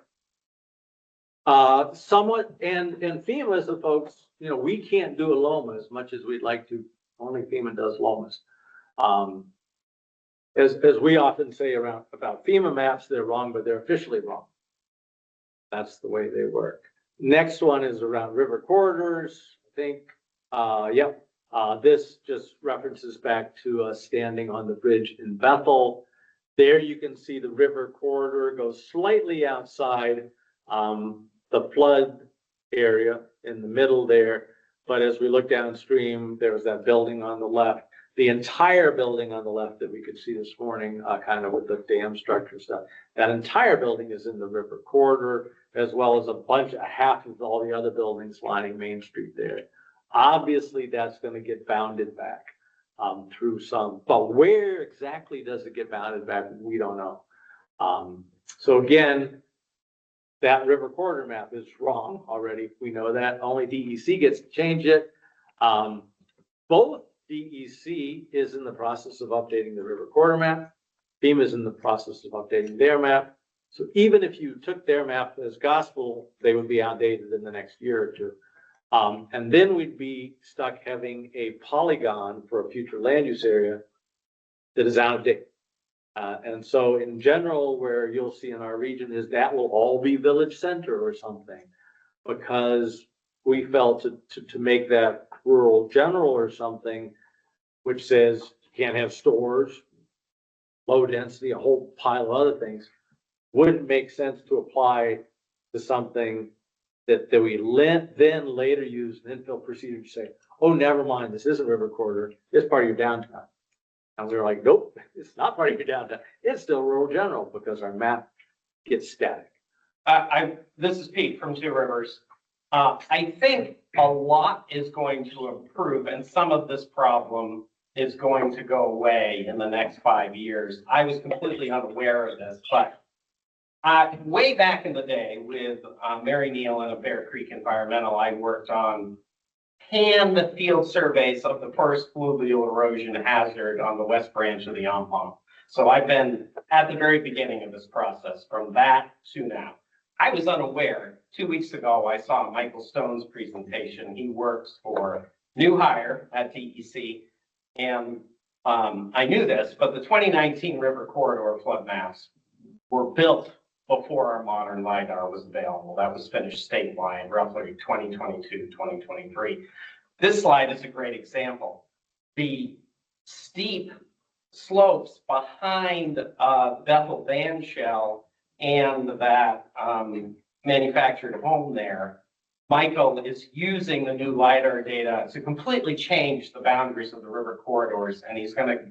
Somewhat, and FEMA is the folks, we can't do a Loma as much as we'd like to. Only FEMA does Lomas. As we often say about FEMA maps, they're wrong, but they're officially wrong. That's the way they work. Next one is around river corridors, I think. Yep. This just references back to us standing on the bridge in Bethel. There you can see the river corridor goes slightly outside the flood area in the middle there. But as we look downstream, there was that building on the left, the entire building on the left that we could see this morning, kind of with the dam structure stuff. That entire building is in the river corridor, as well as half of all the other buildings lining Main Street there. Obviously, that's going to get bounded back through some, but where exactly does it get bounded back? We don't know. So again, that river corridor map is wrong already. We know that. Only DEC gets to change it. Both DEC is in the process of updating the river corridor map. FEMA is in the process of updating their map. So even if you took their map as gospel, they would be outdated in the next year or two. And then we'd be stuck having a polygon for a future land use area that is out of date. And so in general, where you'll see in our region is that will all be village center or something. Because we felt to make that rural general or something, which says you can't have stores, low density, a whole pile of other things, wouldn't make sense to apply to something that we then later use an infill procedure to say, oh, never mind, this isn't river corridor, it's part of your downtown. And we were like, nope, it's not part of your downtown, it's still rural general because our map gets static. This is Pete from Two Rivers. I think a lot is going to improve and some of this problem is going to go away in the next 5 years. I was completely unaware of this, but way back in the day with Mary Neal and a Bear Creek Environmental, I worked on hand field surveys of the first fluvial erosion hazard on the west branch of the Ompong. So I've been at the very beginning of this process from that to now. I was unaware. 2 weeks ago, I saw Michael Stone's presentation. He works for new hire at DEC. And I knew this, but the 2019 river corridor flood maps were built before our modern LiDAR was available. That was finished statewide roughly 2022, 2023. This slide is a great example. The steep slopes behind Bethel Van Shell and that manufactured home there, Michael is using the new LiDAR data to completely change the boundaries of the river corridors, and he's going to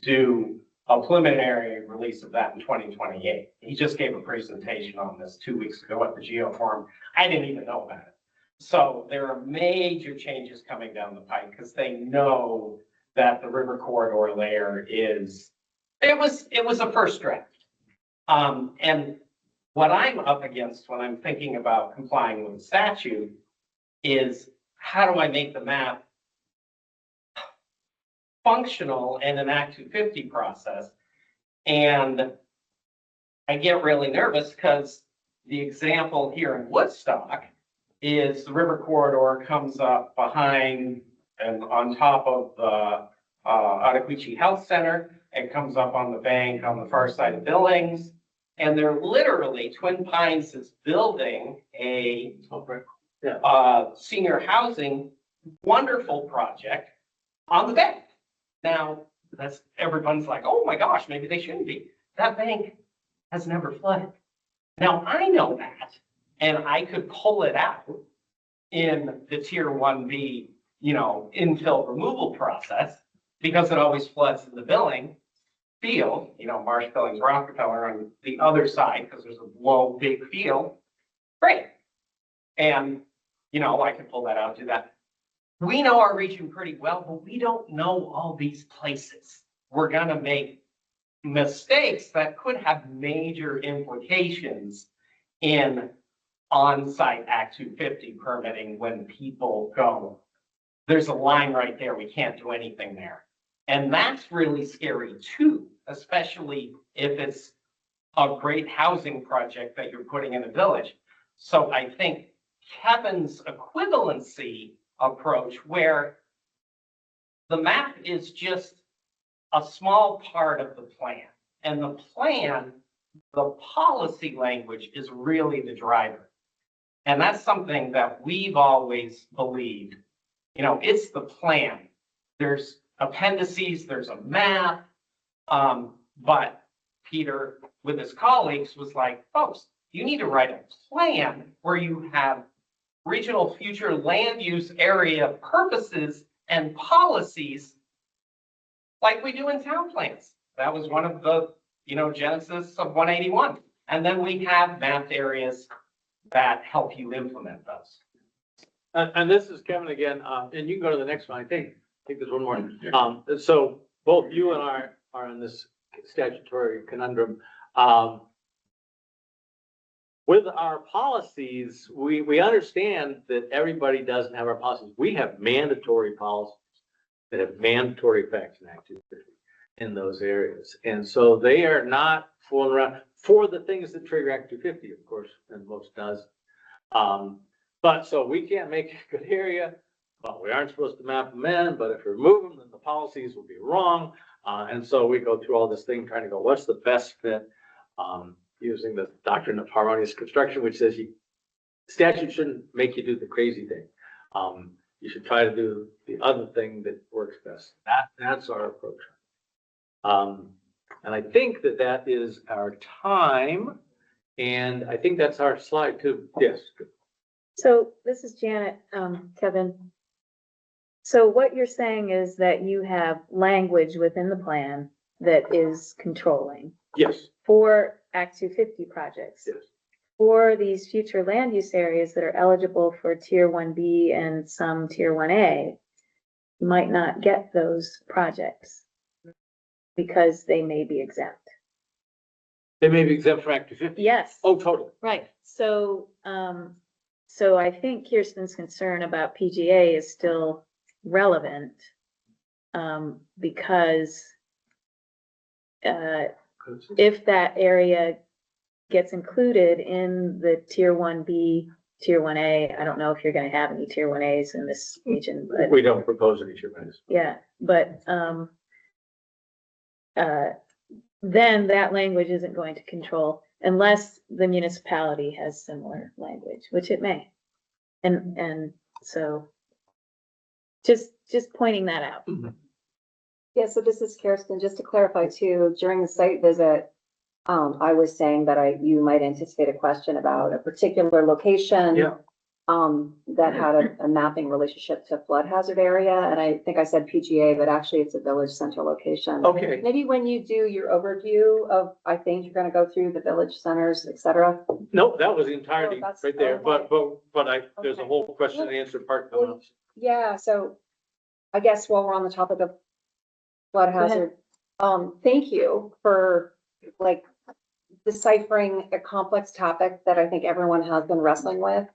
do a preliminary release of that in 2028. He just gave a presentation on this 2 weeks ago at the Geoforum. I didn't even know about it. So there are major changes coming down the pike because they know that the river corridor layer is, it was a first draft. And what I'm up against when I'm thinking about complying with the statute is how do I make the map functional in an Act 250 process? And I get really nervous because the example here in Woodstock is the river corridor comes up behind and on top of the Ottaquiche Health Center. It comes up on the bank on the far side of Billings. And they're literally, Twin Pines is building a senior housing wonderful project on the bank. Now, everyone's like, oh my gosh, maybe they shouldn't be. That bank has never flooded. Now, I know that, and I could pull it out in the Tier 1B, infill removal process because it always floods in the Billing field, Marsh, Billings, Rockefeller on the other side because there's a low, big field. Great. And, I can pull that out, do that. We know our region pretty well, but we don't know all these places. We're going to make mistakes that could have major implications in on-site Act 250 permitting when people go, there's a line right there, we can't do anything there. And that's really scary too, especially if it's a great housing project that you're putting in a village. So I think Kevin's equivalency approach, where the map is just a small part of the plan, and the plan, the policy language is really the driver. And that's something that we've always believed. It's the plan. There's appendices, there's a map, but Peter, with his colleagues, was like, folks, you need to write a plan where you have regional future land use area purposes and policies like we do in town plans. That was one of the, genesis of 181. And then we have mapped areas that help you implement those. And this is Kevin again, and you can go to the next one. I think there's one more. So both you and I are in this statutory conundrum. With our policies, we understand that everybody doesn't have our policies. We have mandatory policies that have mandatory effects in Act 250 in those areas. And so they are not fooling around for the things that trigger Act 250, of course, and most does. But so we can't make a good area, well, we aren't supposed to map them in, but if we remove them, then the policies will be wrong. And so we go through all this thing trying to go, what's the best fit? Using the doctrine of harmonious construction, which says statute shouldn't make you do the crazy thing. You should try to do the other thing that works best. That's our approach. And I think that is our time. And I think that's our slide too. Yes. So this is Janet, Kevin. So what you're saying is that you have language within the plan that is controlling Yes. for Act 250 projects. Yes. For these future land use areas that are eligible for Tier 1B and some Tier 1A, you might not get those projects because they may be exempt. They may be exempt from Act 250. Yes. Oh, totally. Right. So, so I think Kirsten's concern about PGA is still relevant, because if that area gets included in the Tier 1B, Tier 1A, I don't know if you're gonna have any Tier 1As in this region, but We don't propose any tremendous. yeah, but, then that language isn't going to control unless the municipality has similar language, which it may. And so just pointing that out. Yeah, so this is Kirsten, just to clarify too, during the site visit, I was saying that you might anticipate a question about a particular location. Yeah. That had a mapping relationship to flood hazard area, and I think I said PGA, but actually it's a village center location. Okay. Maybe when you do your overview of, I think you're gonna go through the village centers, et cetera. No, that was the entirety Oh, that's- right there, okay. but there's a Okay. whole question and answer part coming up. Yeah, so I guess while we're on the topic of flood ahead. hazard, thank you for like deciphering a complex topic that I think everyone has been wrestling with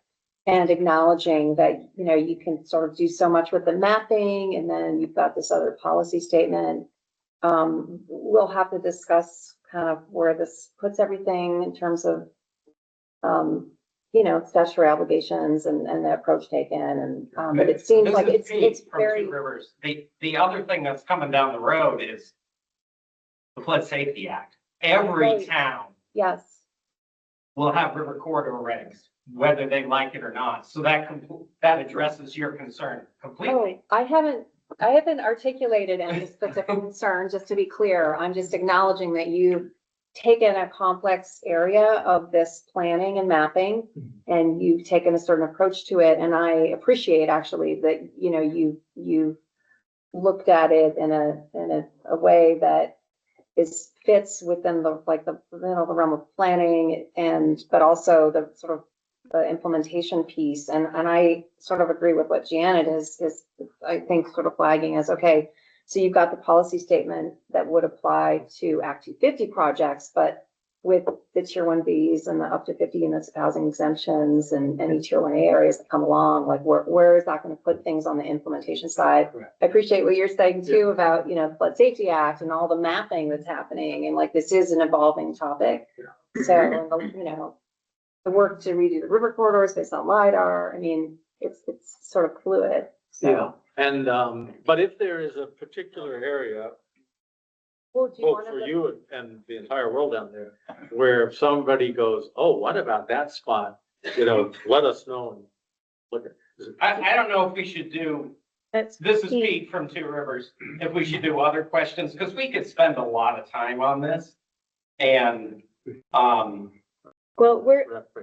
and acknowledging that, you know, you can sort of do so much with the mapping and then you've got this other policy statement. We'll have to discuss kind of where this puts everything in terms of, you know, statutory obligations and the approach taken and, but it seems This like is Pete it's from very. Two Rivers. The other thing that's coming down the road is the Flood Safety Act. Every Right. town Yes, will have river corridor regs, whether they like it or not. So that addresses your concern completely. I haven't articulated any specific concern, just to be clear. I'm just acknowledging that you've taken a complex area of this planning and mapping and you've taken a certain approach to it. And I appreciate actually that, you know, you looked at it in a way that fits within the realm of planning but also the sort of the implementation piece. And I sort of agree with what Janet is I think sort of flagging as, okay, so you've got the policy statement that would apply to Act 250 projects, but with the Tier 1Bs and the up to 50 units of housing exemptions and any Tier 1A areas that come along, like where is that going to put things on the implementation side? Correct. I appreciate what you're saying too about, you know, the Flood Safety Act and all the mapping that's happening. And like, this is an evolving topic. So, you know, the work to redo the river corridors based on LiDAR, I mean, it's sort of fluid. So. Yeah, and, but if there is a particular area, Well, do you both want for to? you and the entire world down there, where if somebody goes, oh, what about that spot? You know, let us know and look at. I don't know if we should do, That's this is Pete. Pete from Two Rivers, if we should do other questions, because we could spend a lot of time on this. And, Well,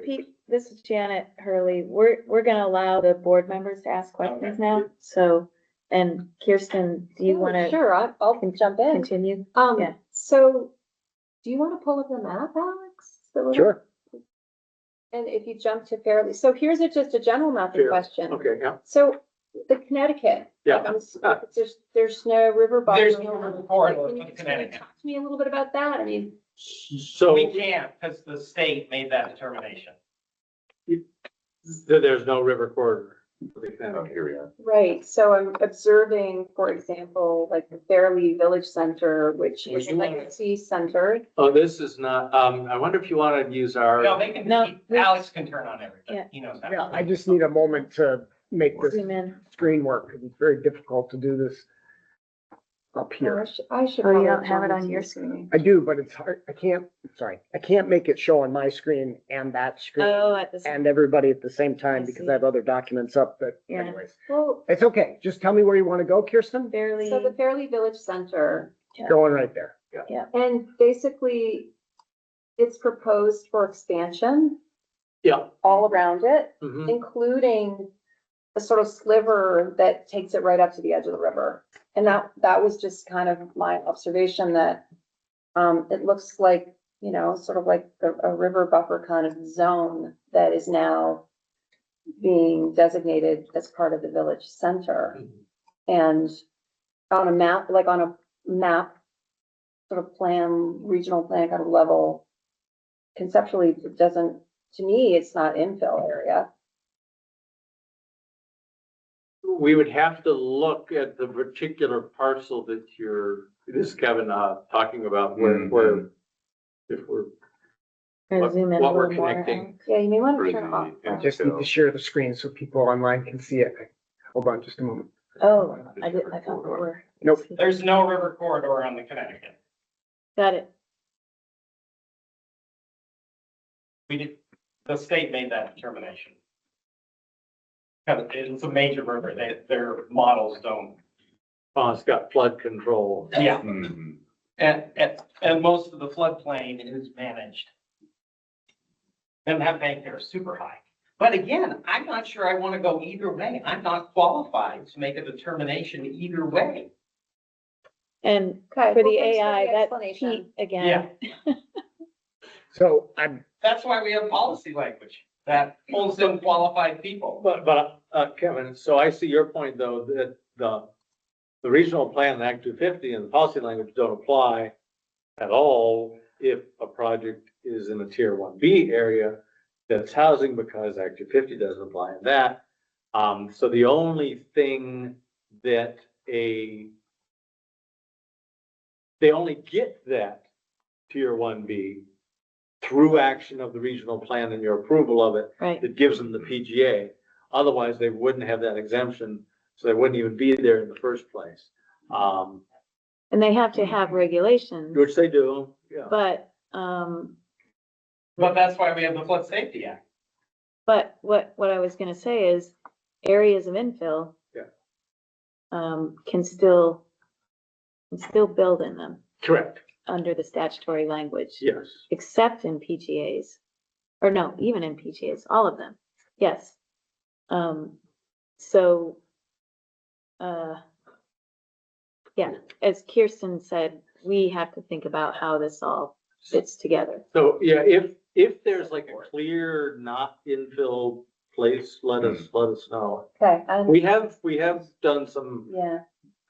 Pete, this is Janet Hurley. We're gonna allow the board members to ask questions Okay. now. So, and Kirsten, do you Yeah, wanna Sure, I'll jump in. continue? Yeah. So do you want to pull up the map, Alex? that we're- Sure. And if you jump to Fairleigh, so here's just a general mapping Fair. question. Okay, yeah. So the Connecticut. Yeah. like, there's no river buffer. There's no river corridor Can you for just kinda Connecticut. Talk to me a little bit about that. I mean, So we can't, because the state made that determination. there's no river corridor. Oh, here we are. right, so I'm observing, for example, like the Fairleigh Village Center, which Well, is a you wanna- legacy center. Oh, this is not, I wonder if you want to use our. No, they can, No. Alex can turn on everything. Yeah. He knows how. Yeah, I just need a moment to make this Zoom in. screen work, 'cause it's very difficult to do this up Oh, here. I should. Oh, you probably don't have it join on your this screen? I do, but it's hard, I can't make it show on my screen and that screen Oh, at the same. and everybody at the same time I because see. I have other documents up, but Yeah. anyways. Well, It's okay, just tell me where you want to go, Kirsten, Fairly. so the Fairleigh Village Center, going right there. and basically it's proposed for expansion Yeah. all around it, Mhm. including a sort of sliver that takes it right up to the edge of the river. And that was just kind of my observation that, it looks like, you know, sort of like a river buffer kind of zone that is now being designated as part of the village center. And on a map, sort of plan, regional plan kind of level, conceptually, it doesn't, to me, it's not infill area. We would have to look at the particular parcel that this is Kevin, talking about where, if we're, Or zoom in a what we're little more. connecting. Yeah, you may want For to turn it off. the I just need to share the screen so people online can see it. Hold on just a moment. Oh, I thought we were. Nope. There's no river corridor on the Connecticut. Got it. The state made that determination. Because it's a major river, their models don't. It's got flood control. Yeah, Mhm. and most of the floodplain is managed. And that bank there is super high. But again, I'm not sure I want to go either way. I'm not qualified to make a determination either way. And Okay, for well, the thanks for AI, the that's explanation. Pete again. So I'm, That's why we have policy language that pulls in qualified people. But, Kevin, so I see your point though, that the regional plan and Act 250 and the policy language don't apply at all if a project is in a tier 1B area that's housing, because Act 250 doesn't apply in that. So the only thing that they only get that tier 1B through action of the regional plan and your approval of it, Right. that gives them the PGA. Otherwise, they wouldn't have that exemption, so they wouldn't even be there in the first place. And they have to have regulations, Which they do, yeah. but, But that's why we have the Flood Safety Act. but what I was gonna say is areas of infill. Yeah. Can still build in them Correct, under the statutory language. yes. Except in PGAs, or no, even in PGAs, all of them, yes. So, yeah, as Kirsten said, we have to think about how this all fits together. So, yeah, if there's like a clear, not infill place, let us know. Okay, We have done some yeah,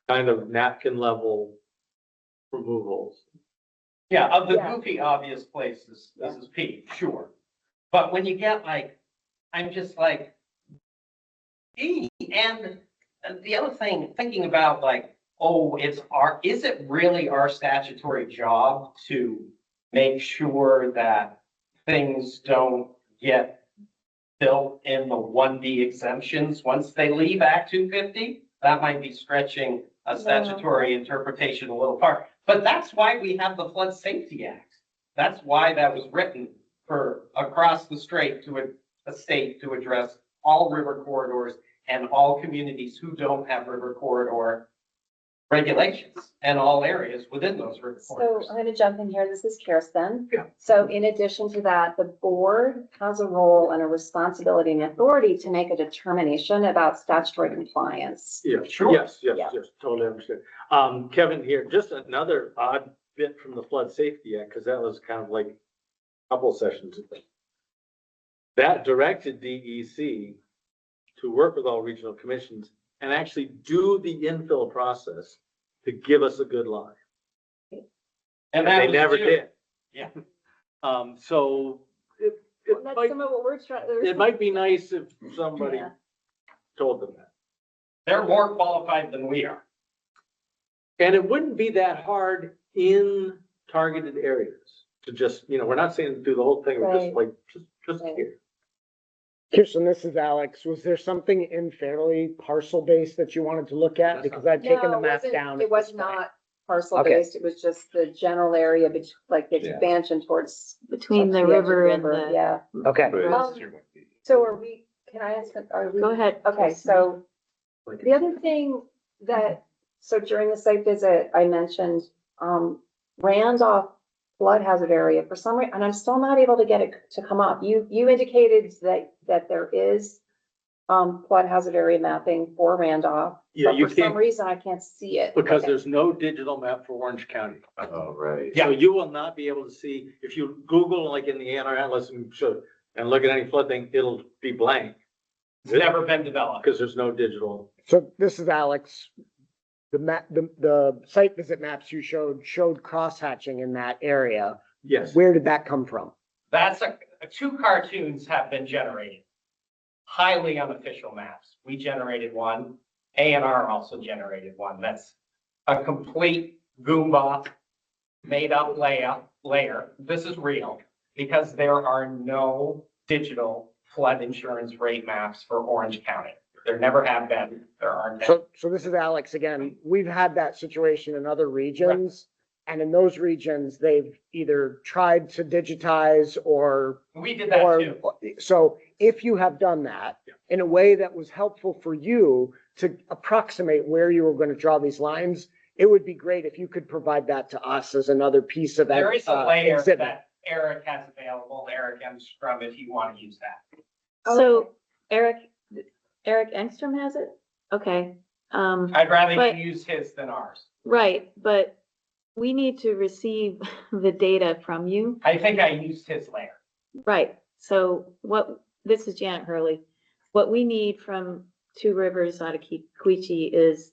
kind of napkin level removals. Yeah, of the Yeah. goofy, obvious places, this is Pete, sure. But when you get like, I'm just like, gee, and the other thing, thinking about like, oh, is it really our statutory job to make sure that things don't get built in the 1D exemptions once they leave Act 250? That might be stretching a statutory interpretation a little far. But that's why we have the Flood Safety Act. That's why that was written for across the strait to a state to address all river corridors and all communities who don't have river corridor regulations and all areas within those river so corridors. I'm gonna jump in here. This is Kirsten. Yeah. So in addition to that, the board has a role and a responsibility and authority to make a determination about statutory compliance. Yeah, Sure. yes, Yeah. totally understood. Kevin here, just another odd bit from the Flood Safety Act, because that was kind of like a couple sessions ago. That directed DEC to work with all regional commissions and actually do the infill process to give us a good line. And that They was never due. did. Yeah. So it That's might, some of what we're trying. it might be nice if somebody Yeah. told them that. They're more qualified than we are. And it wouldn't be that hard in targeted areas to just, we're not saying do the whole thing, we're just Right. like, just Right. here. Kirsten, this is Alex. Was there something in Fairleigh parcel based that you wanted to look at? Because I've taken the No, it map wasn't- down. It at was this point. not parcel Okay. based, it was just the general area, like the Yeah. expansion towards. Between the edge of river and river, the. Yeah, Okay. But Um, so are we, can I ask, are we? Go ahead. Okay, Kirsten. so the other thing that, so during the site visit, I mentioned, Randolph flood hazard area for some reason, and I'm still not able to get it to come up. You indicated that there is, flood hazard area mapping for Randolph. Yeah, But you for some can't- reason, I can't see it. Because Okay. there's no digital map for Orange County. Oh, right. So you will not be able to see, if you Google like in the ANR Atlas and look at any flood thing, it'll be blank. It's never been developed. Because there's no digital. So this is Alex. The map, the site visit maps you showed cross hatching in that area. Yes. Where did that come from? That's two cartoons have been generated. Highly unofficial maps. We generated one. ANR also generated one. That's a complete Goomba made up layer. This is real because there are no digital flood insurance rate maps for Orange County. There never have been. There aren't. any. So this is Alex again. We've had that situation in other regions. And in those regions, they've either tried to digitize or We did that too. so if you have done that in a way that was helpful for you to approximate where you were going to draw these lines, it would be great if you could provide that to us as another piece of There is a layer exhibit. that Eric has available, Eric Engstrom, if you want to use that. So Eric Engstrom has it? Okay, I'd rather But- you use his than ours. right, but we need to receive the data from you. I think I used his layer. Right, so this is Janet Hurley. What we need from Two Rivers Ottaquiche is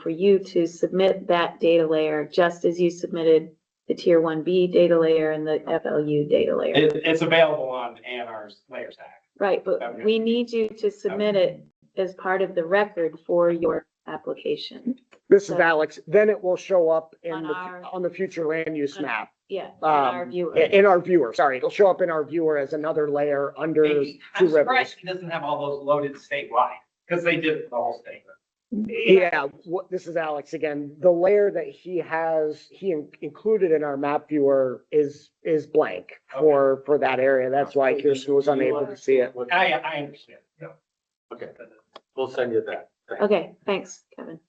for you to submit that data layer, just as you submitted the Tier 1B data layer and the FLU data layer. It's available on ANR's layer stack. Right, but Okay. we need you to submit it as part of the record for your application. This is So- Alex. Then it will show up On our- on the future land use on- map. Yeah, in our Um, viewer. In our viewer, sorry, it'll show up in our viewer as another layer under I'm Two surprised Rivers. he doesn't have all those loaded statewide, because they did the whole state. Yeah, this is Alex again. The layer that he included in our map viewer is blank for that area. That's why Kirsten was unable to see it. I understand. Okay, we'll send you that. Thanks. Okay, thanks, Kevin.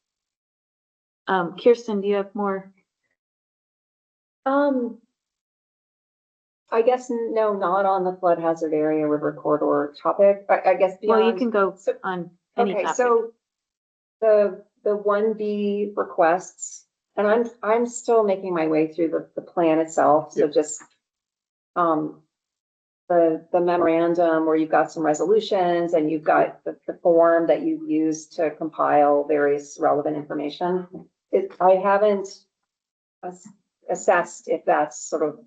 Kirsten, do you have more? I guess, no, not on the flood hazard area river corridor topic, I guess Well, you beyond. can go so- on any Okay, topic. so the 1B requests, and I'm still making my way through the plan itself, so just the memorandum where you've got some resolutions and you've got the form that you've used to compile various relevant information. I haven't assessed if that's sort of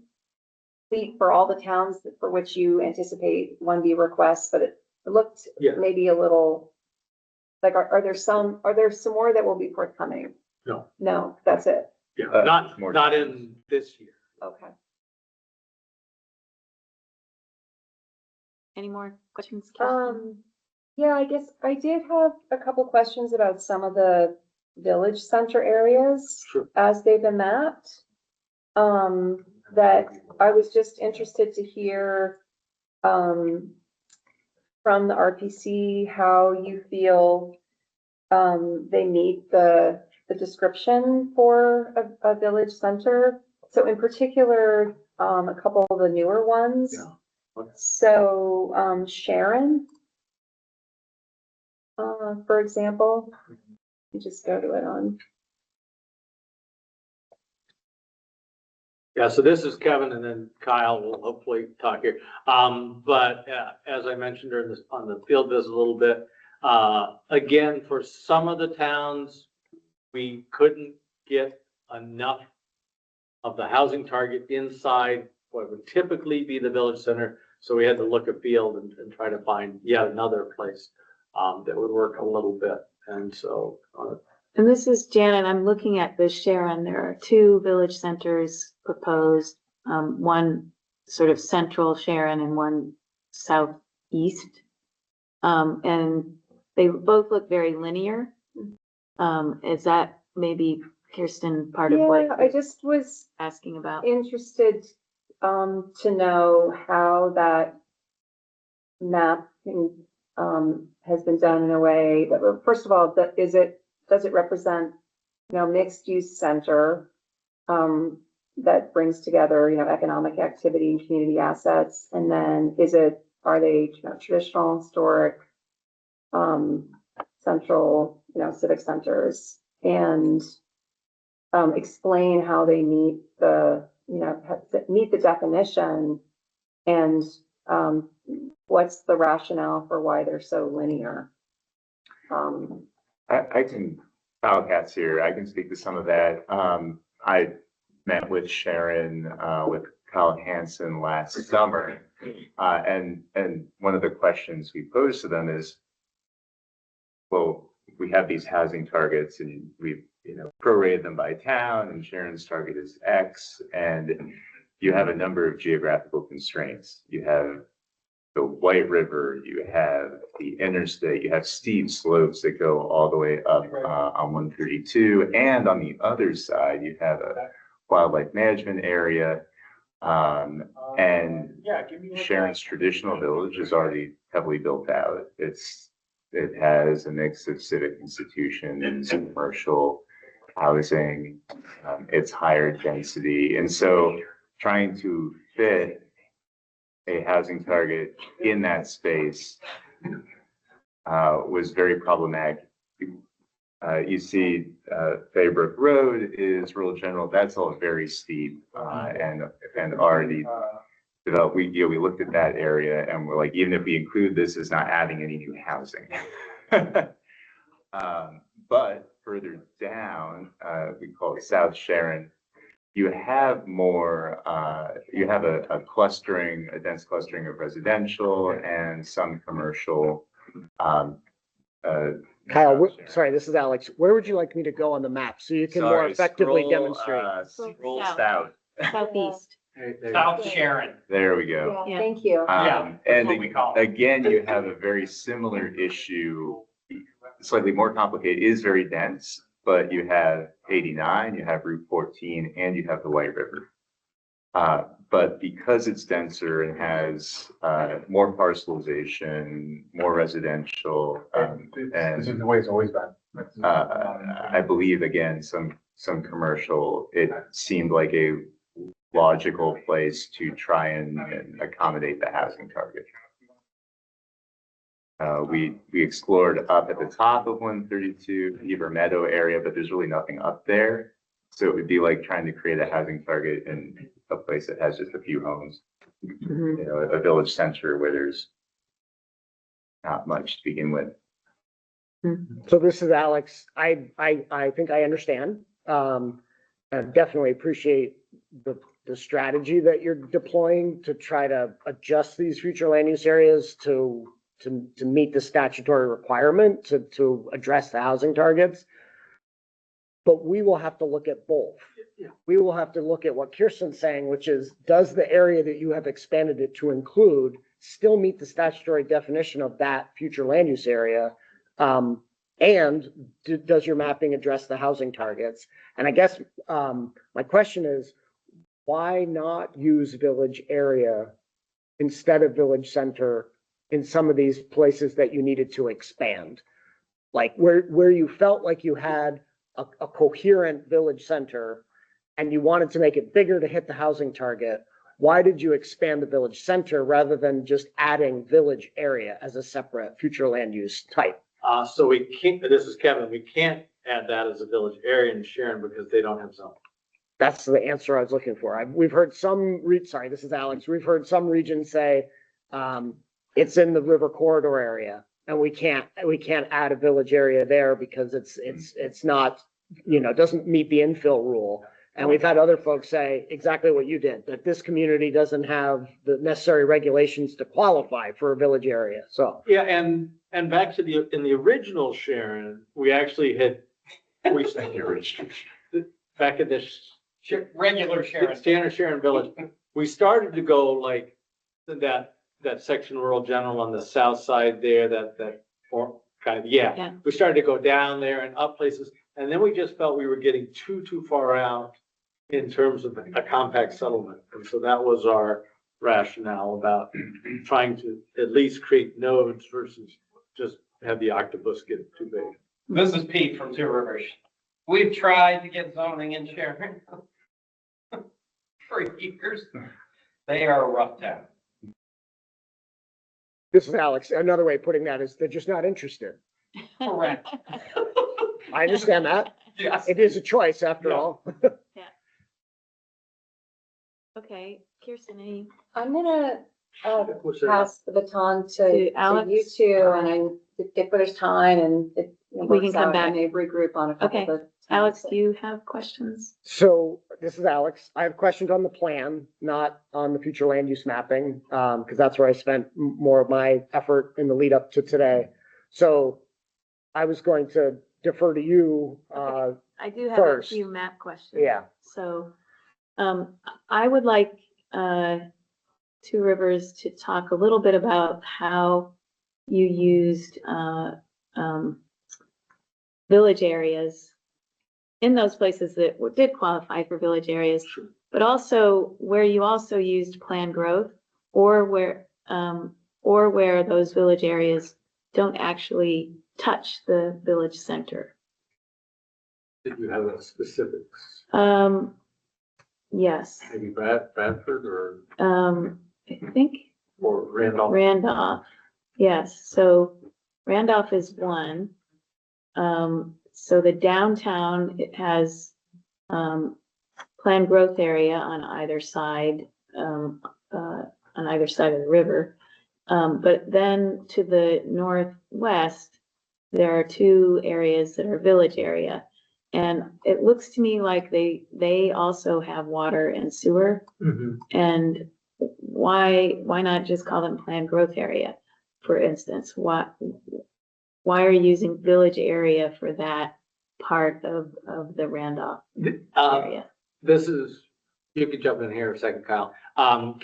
complete for all the towns for which you anticipate 1B requests, but it looked Yeah. maybe a little, like, are there some more that will be forthcoming? No. No, that's it. Yeah, More not times. in this year. Okay. Any more questions, Kirsten? Yeah, I guess I did have a couple questions about some of the village center areas Sure. as they've been mapped. That I was just interested to hear, from the RPC, how you feel, they meet the description for a village center. So in particular, a couple of the newer ones. Yeah. Okay. So, Sharon, for example, you just go to it on. Yeah, so this is Kevin and then Kyle will hopefully talk here. But as I mentioned during this, on the field visit a little bit, again, for some of the towns, we couldn't get enough of the housing target inside what would typically be the village center. So we had to look at field and try to find yet another place that would work a little bit. And so, And this is Janet, I'm looking at the Sharon, there are two village centers proposed, one sort of central Sharon and one southeast And they both look very linear. Is that maybe, Kirsten, part of what Yeah, I you're just was asking about? interested, to know how that map has been done in a way that, well, first of all, does it represent, mixed use center, that brings together, economic activity and community assets? And then are they, traditional, historic, central, civic centers? And explain how they meet the definition, and what's the rationale for why they're so linear? I can, Kyle Katz here, I can speak to some of that. I met with Sharon, with Kyle Hansen last summer. And one of the questions we posed to them is, well, we have these housing targets and we've, prorated them by town, and Sharon's target is X, and you have a number of geographical constraints. You have the White River, you have the interstate, you have steep slopes that go all the way up on 132. And on the other side, you have a wildlife management area. And Sharon's traditional village is already heavily built out. It has a mix of civic institutions, commercial housing, it's higher density. And so trying to fit a housing target in that space was very problematic. You see, Faybrook Road is real general. That's all very steep and already developed. We looked at that area and we're like, even if we include this, it's not adding any new housing. But further down, we call it South Sharon. You have more, you have a dense clustering of residential and some commercial. Kyle, sorry, this is Alex. Where would you like me to go on the map so you can more Sorry, effectively scroll, demonstrate? Scroll South. south. Southeast. South Sharon. There we go. Yeah, Yeah. thank you. Yeah, that's what we And call it. again, you have a very similar issue, slightly more complicated, it is very dense, but you have 89, you have Route 14, and you have the White River. But because it's denser and has more parcelization, more residential, This is and the way it's always been. I believe, again, some commercial, it seemed like a logical place to try and accommodate the housing target. We explored up at the top of 132, Beaver Meadow area, but there's really nothing up there. So it would be like trying to create a housing target in a place that has just a few homes, a village center where there's not much to begin with. So this is Alex. I think I understand. And definitely appreciate the strategy that you're deploying to try to adjust these future land use areas to meet the statutory requirement to address the housing targets. But we will have to look at both. We will have to look at what Kirsten's saying, which is, does the area that you have expanded it to include still meet the statutory definition of that future land use area? And does your mapping address the housing targets? And I guess my question is, why not use village area instead of village center in some of these places that you needed to expand? Like where you felt like you had a coherent village center and you wanted to make it bigger to hit the housing target, why did you expand the village center rather than just adding village area as a separate future land use type? So we can't, this is Kevin, we can't add that as a village area in Sharon because they don't have zoning. That's the answer I was looking for. We've heard some, sorry, this is Alex. We've heard some regions say it's in the river corridor area and we can't add a village area there because it's not, doesn't meet the infill rule. And we've had other folks say exactly what you did, that this community doesn't have the necessary regulations to qualify for a village area. So. Yeah, and back to in the original Sharon, we actually had, back in this Regular Sharon. standard Sharon Village, we started to go like that that section rural general on the south side there, or kind of, Yeah. we started to go down there and up places. And then we just felt we were getting too far out in terms of a compact settlement. And so that was our rationale about trying to at least create nodes versus just have the octopus get too big. This is Pete from Two Rivers. We've tried to get zoning in Sharon for years. They are a rough town. This is Alex. Another way of putting that is they're just not interested. Correct. I understand that. Yes. It is a choice after Yeah. all. Okay, Kirsten, any? I'm gonna, What's that? pass the baton To to Alex? you two, and if there's time and if it We can works come out, back. I may regroup on a couple Okay. of the. Alex, do you have questions? So this is Alex. I have questions on the plan, not on the future land use mapping, because that's where I spent more of my effort in the lead up to today. So I was going to defer to you. I do have a First. few map questions. Yeah. So, I would like, Two Rivers to talk a little bit about how you used, village areas in those places that did qualify for village areas, but also where you also used planned growth, or where those village areas don't actually touch the village center. Did you have a specifics? Yes, Maybe Bradford or I think Randolph? Randolph, yes, so Randolph is one. So the downtown, it has, planned growth area on either side, on either side of the river. But then to the northwest, there are two areas that are village area. And it looks to me like they also have water and sewer. Mhm. And why not just call them planned growth area, for instance? Why are you using village area for that part of the Randolph area? This is, you could jump in here a second, Kyle. From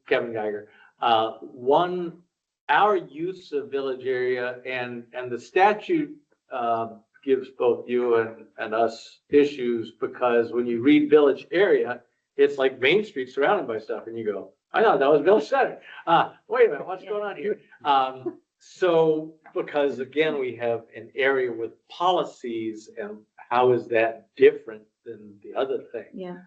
Kevin Geiger. Our use of village area and the statute gives both you and us issues, because when you read village area, it's like Main Street surrounded by stuff, and you go, I thought that was village center. Wait a minute, what's going on here? So, because again, we have an area with policies, and how is that different than the other thing? Yeah,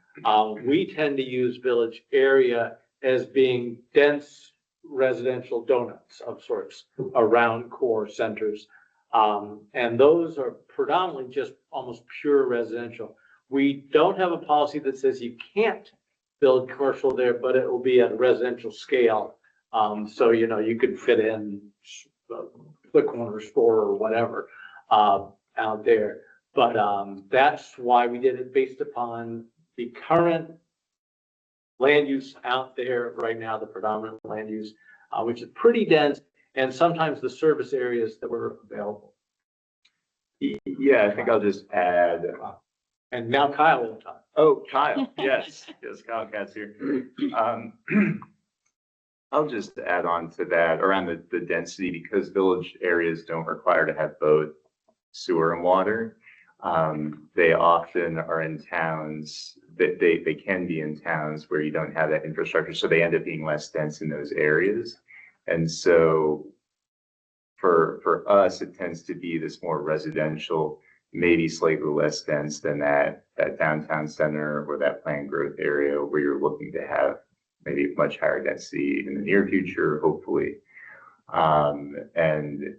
We tend to use village area as being dense residential donuts of sorts around core centers. And those are predominantly just almost pure residential. We don't have a policy that says you can't build commercial there, but it will be at a residential scale. So, you could fit in the corner store or whatever, out there. But, that's why we did it, based upon the current land use out there right now, the predominant land use, which is pretty dense, and sometimes the service areas that were available. Yeah, I think I'll just add. And now Kyle will talk. Oh, Kyle, yes, Kyle Katz here. I'll just add on to that around the density, because village areas don't require to have both sewer and water. They often are in towns that they can be in towns where you don't have that infrastructure, so they end up being less dense in those areas. And so for us, it tends to be this more residential, maybe slightly less dense than that downtown center or that planned growth area where you're looking to have maybe much higher density in the near future, hopefully. And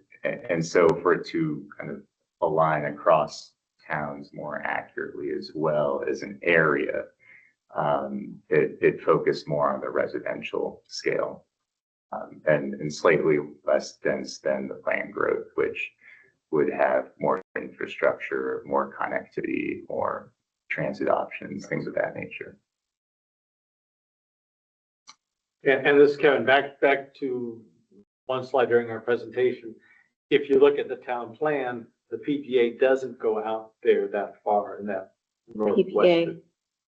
so for it to kind of align across towns more accurately as well as an area, it focused more on the residential scale, and slightly less dense than the planned growth, which would have more infrastructure, more connectivity, more transit options, things of that nature. And this is Kevin, back to one slide during our presentation. If you look at the town plan, the PGA doesn't go out there that far in that northwest. PPA.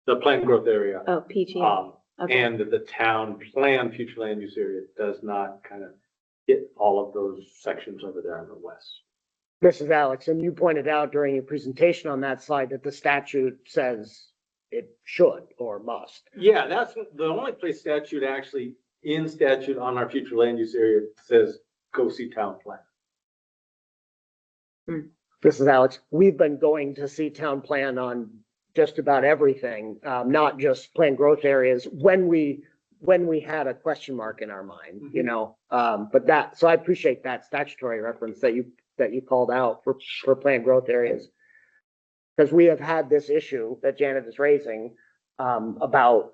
The planned growth area. Oh, PGA. Okay, And that the town plan future land use area does not kind of hit all of those sections over there in the west. This is Alex, and you pointed out during your presentation on that slide that the statute says it should or must. Yeah, that's the only place statute actually, in statute on our future land use area says, go see town plan. This is Alex. We've been going to see town plan on just about everything, not just planned growth areas, when we had a question mark in our mind, you know? So I appreciate that statutory reference that you called out for planned growth areas. Because we have had this issue that Janet is raising, about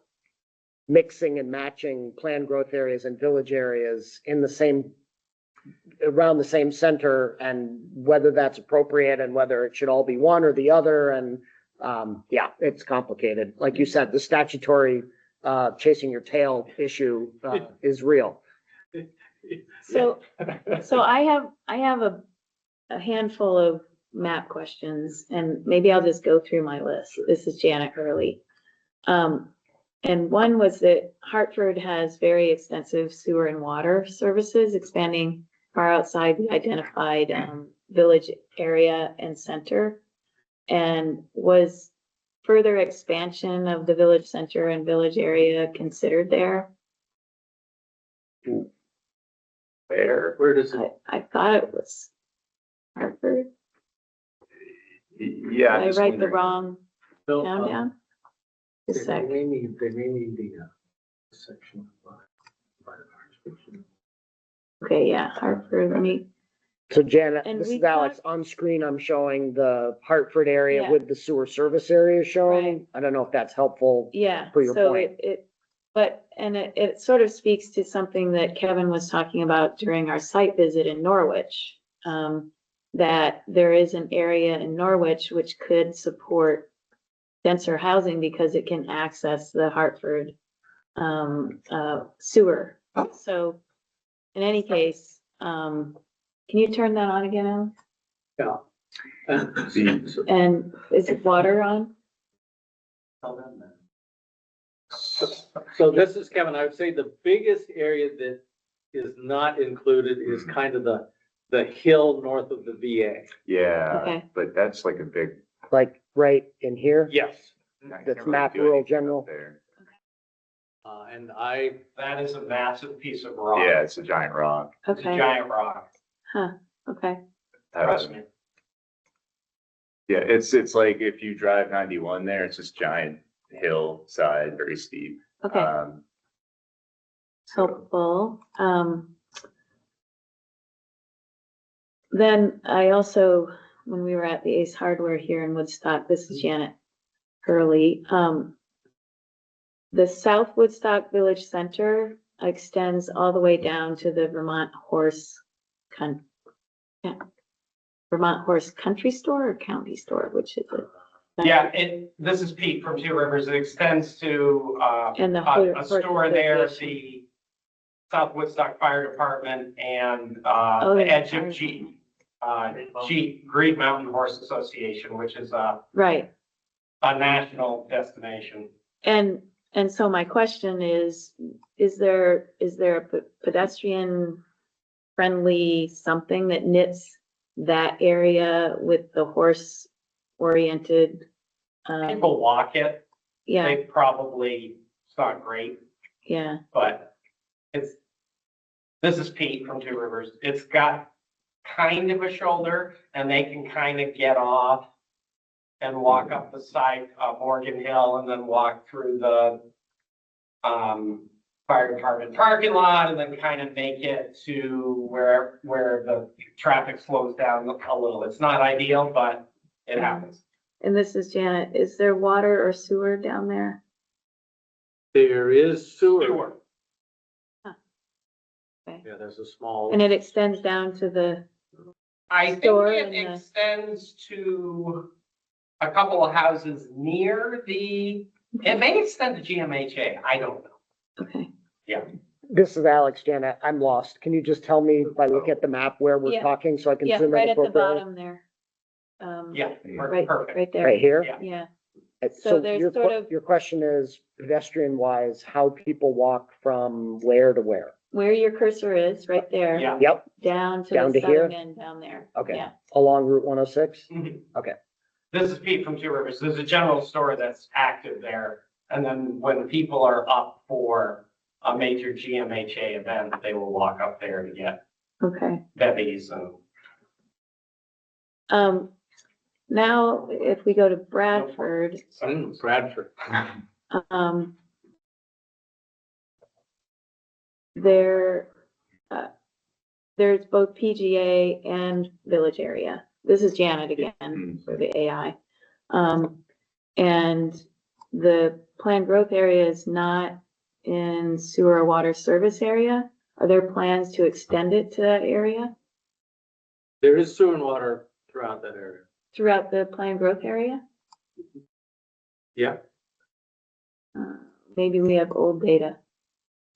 mixing and matching planned growth areas and village areas around the same center, and whether that's appropriate and whether it should all be one or the other. And yeah, it's complicated. Like you said, the statutory chasing your tail issue is real. so I have a handful of map questions, and maybe I'll just go through my list. This is Janet Hurley. And one was that Hartford has very extensive sewer and water services expanding far outside the identified village area and center. And was further expansion of the village center and village area considered there? Where does it? I thought it was Hartford. Yeah. I'm Did just I write the wondering. wrong Bill, town down? Just a sec. They may need the section. Okay, yeah, Hartford, let me, So Janet, And this we is Alex. On screen, I'm showing the Hartford area Yeah. with the sewer service area showing. Right. I don't know if that's helpful. yeah, For your so point. it sort of speaks to something that Kevin was talking about during our site visit in Norwich. That there is an area in Norwich which could support denser housing because it can access the Hartford sewer. So in any case, can you turn that on again, Alan? Yeah. And is it water on? So this is Kevin, I would say the biggest area that is not included is kind of the hill north of the VA. Yeah, Okay. but that's like a big. Like right in here. Yes. I can't That's really map do rural anything up general. there. And That is a massive piece of rock. Yeah, it's a giant rock. It's a Okay, giant rock, okay, trust me. Yeah, it's like if you drive 91 there, it's this giant hillside, very steep. okay, helpful. Then I also, when we were at the Ace Hardware here in Woodstock, this is Janet Hurley. The South Woodstock Village Center extends all the way down to the Vermont Horse Country Store or County Store, which is it? Yeah, this is Pete from Two Rivers. It extends to, And the a Horse store there, Association. the South Woodstock Fire Department and, Oh, the the Edge fire of Green Mountain Horse Association, which is a Right, national destination. and so my question is there a pedestrian friendly something that knits that area with the horse oriented? People walk it, Yeah, they probably, it's not great, yeah, but this is Pete from Two Rivers. It's got kind of a shoulder and they can kind of get off and walk up the side of Morgan Hill and then walk through the fire department parking lot and then kind of make it to where the traffic slows down a little. It's not ideal, but it happens. and this is Janet. Is there water or sewer down there? there is sewer. Sewer. Yeah, there's a small. And it extends down to the, I think Store it and the- extends to a couple of houses near it may extend to GMHA. I don't know. okay, This is Alex, Janet. I'm lost. Can you just tell me by looking at the map where we're Yeah. talking so I can yeah, zoom in right at the appropriately? bottom there. Yeah, Right, perfect. right there. Right here? Yeah. Yeah, So there's your sort of- your question is pedestrian wise, how people walk from where to where? where your cursor is, right there. Yeah. Yep, Down to Down the to here? southern end down there. okay, Yeah. along Route 106? This is Pete from Two Rivers. There's a general store that's active there. And then when people are up for a major GMHA event, they will walk up there to get Okay. bevies and. Now if we go to Bradford, Bradford. um, there, there's both PGA and village area. This is Janet again for the AI. And the planned growth area is not in sewer or water service area. Are there plans to extend it to that area There is sewer and water throughout that area. throughout the planned growth area? Yeah. Maybe we have old data.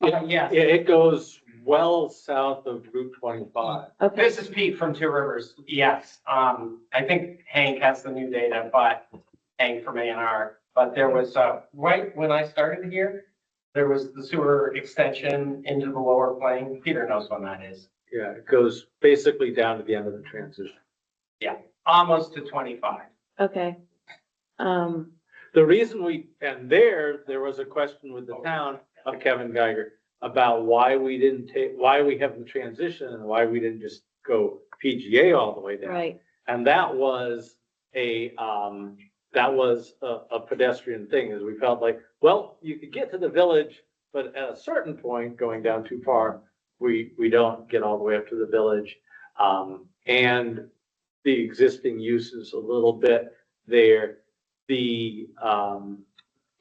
Yes. Yeah, it goes well south of Route 25. Okay, This is Pete from Two Rivers. Yes, I think Hank has the new data, but Hank from A&R. But there was, right when I started here, there was the sewer extension into the lower plain. Peter knows when that is. Yeah, it goes basically down to the end of the transition. Almost to 25. okay. The reason there was a question with the town of Kevin Geiger about why we have the transition and why we didn't just go PGA all the way down. Right, And that was a pedestrian thing, is we felt like, well, you could get to the village, but at a certain point, going down too far, we don't get all the way up to the village. And the existing uses a little bit there.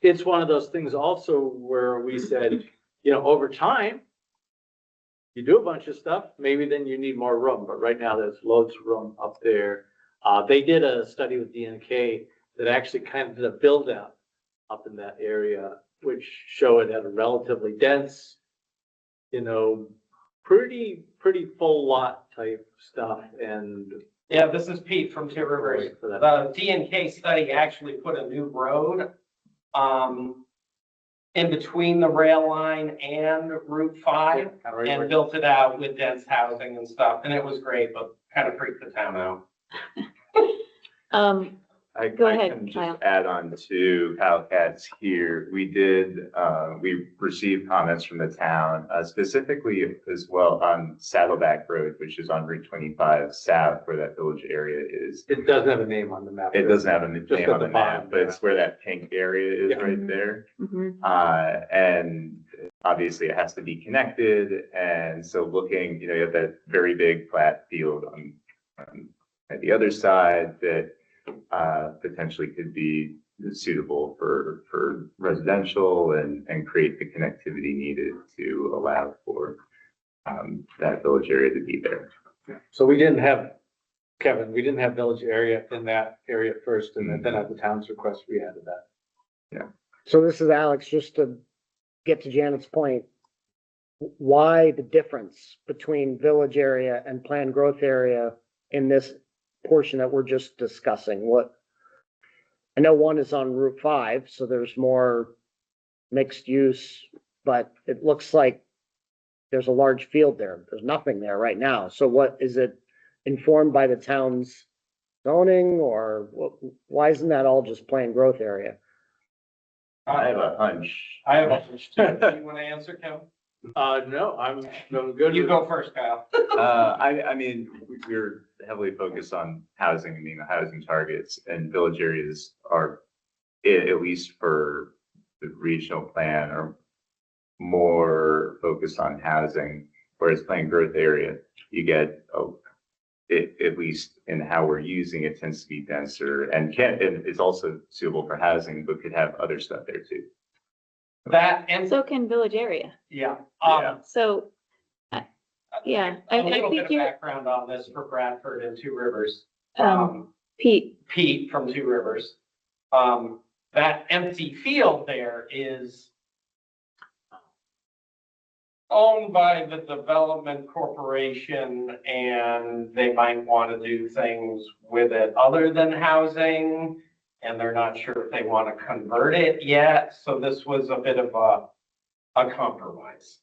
It's one of those things also where we said, over time, you do a bunch of stuff, maybe then you need more room, but right now there's loads of room up there. They did a study with DNK that actually kind of did a build out up in that area, which show it had a relatively dense, pretty full lot type stuff. And Yeah, this is Pete from Two Rivers. For that. The DNK study actually put a new road in between the rail line and Route 5 and built it out with dense housing and stuff. And it was great, but kind of freaked the town out. Go ahead, I can Kyle. just add on to Kyle Katz here. We received comments from the town, specifically as well on Saddleback Road, which is on Route 25 south where that village area is. it doesn't have a name on the map. It doesn't have a name Just at on the the bottom, map, but it's where that pink area is Yeah. right there. Mhm. And obviously it has to be connected. And so looking, you have that very big flat field on at the other side that potentially could be suitable for residential and create the connectivity needed to allow for that village area to be there. So we didn't have village area in that area first, and then at the town's request, we added that. So this is Alex, just to get to Janet's point. Why the difference between village area and planned growth area in this portion that we're just discussing? I know one is on Route 5, so there's more mixed use, but it looks like there's a large field there. There's nothing there right now. So what, is it informed by the town's zoning, or why isn't that all just planned growth area? I have a hunch. I have a hunch too. Do you want to answer, Kevin? No, I'm good. You go first, Kyle. I mean, we're heavily focused on housing and meeting the housing targets, and village areas are, at least for the regional plan, are more focused on housing, whereas planned growth area, you get, at least in how we're using it, tends to be denser and is also suitable for housing, but could have other stuff there too. That and, So can village area. yeah. Yeah. So, yeah, I A little bit think of you're, background on this for Bradford and Two Rivers. Pete, Pete from Two Rivers. That empty field there is owned by the development corporation, and they might want to do things with it other than housing. and they're not sure if they want to convert it yet. So this was a bit of a compromise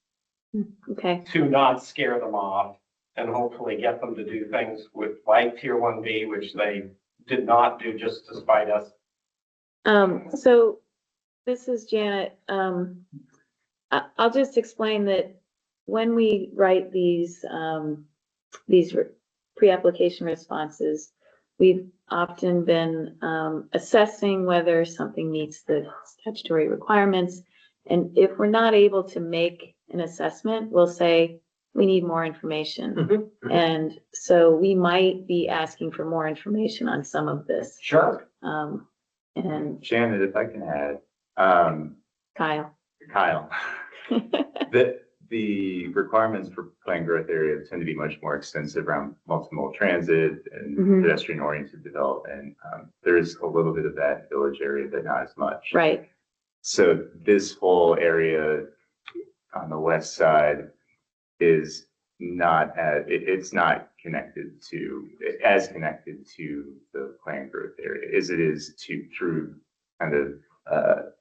Okay, to not scare them off and hopefully get them to do things with like Tier 1B, which they did not do just to spite us. so this is Janet. I'll just explain that when we write these pre-application responses, we've often been assessing whether something meets the statutory requirements. And if we're not able to make an assessment, we'll say, we need more information. And so we might be asking for more information on some of this. Sure. And Janet, if I can add, Kyle. Kyle, the requirements for planned growth areas tend to be much more extensive around multimodal transit and Mhm. pedestrian oriented development. There's a little bit of that in village area, but not as much. Right, So this whole area on the west side is not it's not connected to, as connected to the planned growth area as it is to through kind of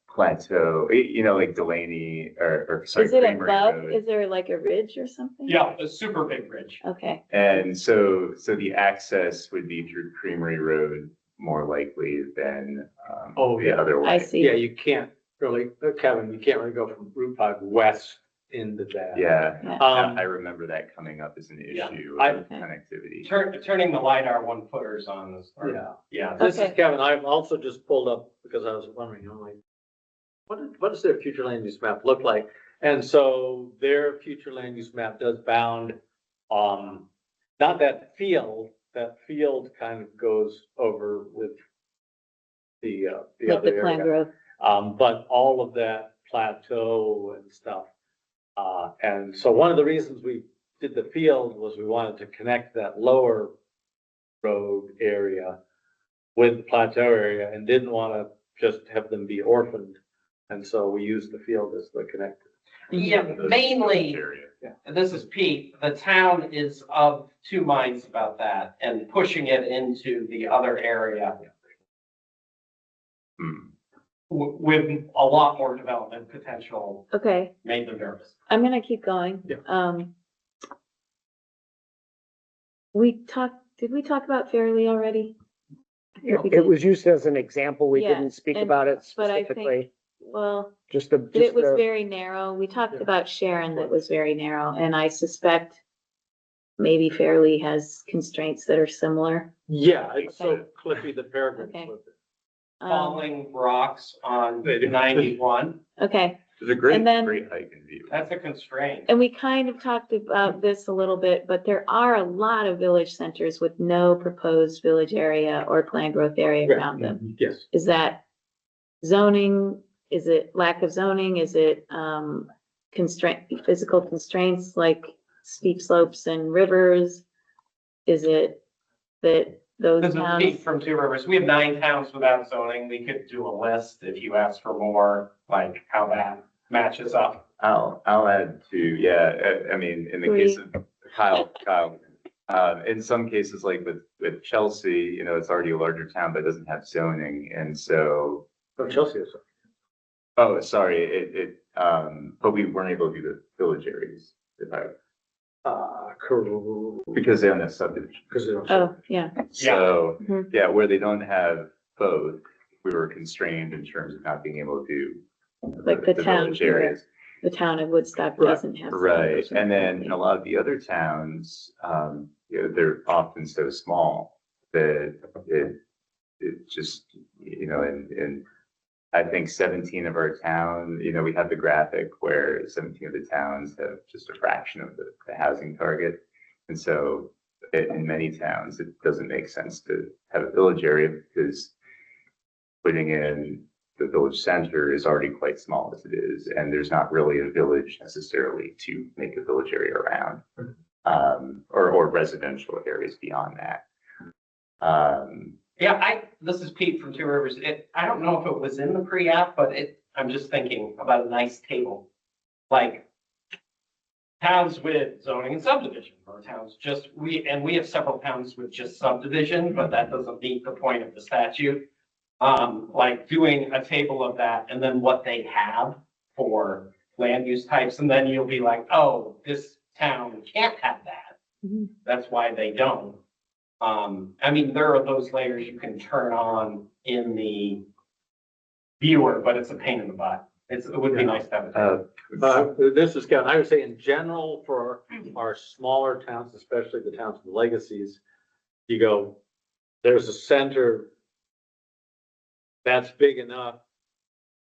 plateau, like Delaney or sorry, is it Creamery above, Road. is there like a ridge or something? Yeah, a super big bridge. Okay, And so the access would be through Creamery Road more likely than Oh, the yeah. other way. I see. Yeah, you can't really, Kevin, you can't really go from Route 5 west into that. Yeah, Yeah. I remember that coming up as an Yeah, issue I- of connectivity. Turning the LiDAR 1-footers on this. Yeah. Yeah. This is Okay. Kevin. I've also just pulled up because I was wondering, I'm like, what does their future land use map look like? And so their future land use map does bound, not that field kind of goes over with the with other the plan area. growth. But all of that plateau and stuff. And so one of the reasons we did the field was we wanted to connect that lower road area with the plateau area and didn't want to just have them be orphaned. And so we used the field as the connector. Yeah, mainly, Area. this is Pete, the town is of two minds about that and pushing it into the other area Hmm. with a lot more development potential Okay, made them nervous. I'm gonna keep going. Yeah. Did we talk about Fairleigh already? I think we It did. was used as an example. We Yeah, didn't speak and- about it but I think- specifically. Well, Just the, but it was very narrow. We talked about Sharon that was very narrow, and I suspect maybe Fairleigh has constraints that are similar. Yeah, it's so cliffy, the paragraph. Okay. Um, Falling rocks on They do. 91, Okay, There's a great, And then- great hike and view. that's a constraint. and we kind of talked about this a little bit, but there are a lot of village centers with no proposed village area or planned growth area Right. around them. Yes. Is that zoning? Is it lack of zoning? Is it physical constraints like steep slopes and rivers? Is it that those This is Pete towns? from Two Rivers. We have 9 towns without zoning. We could do a list if you ask for more, like how that matches up. I'll add to, yeah, I mean, in the case of Kyle, in some cases, like with Chelsea, it's already a larger town, but it doesn't have zoning. And so, From Chelsea or something. oh, sorry, but we weren't able to do the village areas Cool. because they don't have subdivision. Because they don't. Oh, yeah, So, Mhm. yeah, where they don't have both, we were constrained in terms of not being able to do like the town, village areas. the town of Woodstock Right, doesn't have. Right, subdivision. and then in a lot of the other towns, they're often so small that it just, and I think 17 of our town, we have the graphic where 17 of the towns have just a fraction of the housing target. And so in many towns, it doesn't make sense to have a village area because putting in the village center is already quite small as it is, and there's not really a village necessarily to make a village area around, or residential areas beyond that. Yeah, this is Pete from Two Rivers. I don't know if it was in the pre-app, but I'm just thinking about a nice table. Like towns with zoning and subdivision, or towns we have several towns with just subdivision, but that doesn't meet the point of the statute. like doing a table of that and then what they have for land use types. And then you'll be like, oh, this town can't have that. Mhm. That's why they don't. I mean, there are those layers you can turn on in the viewer, but it's a pain in the butt. It would be nice to have a table. This is Kevin. I would say in general for our smaller towns, especially the towns with legacies, you go, there's a center that's big enough.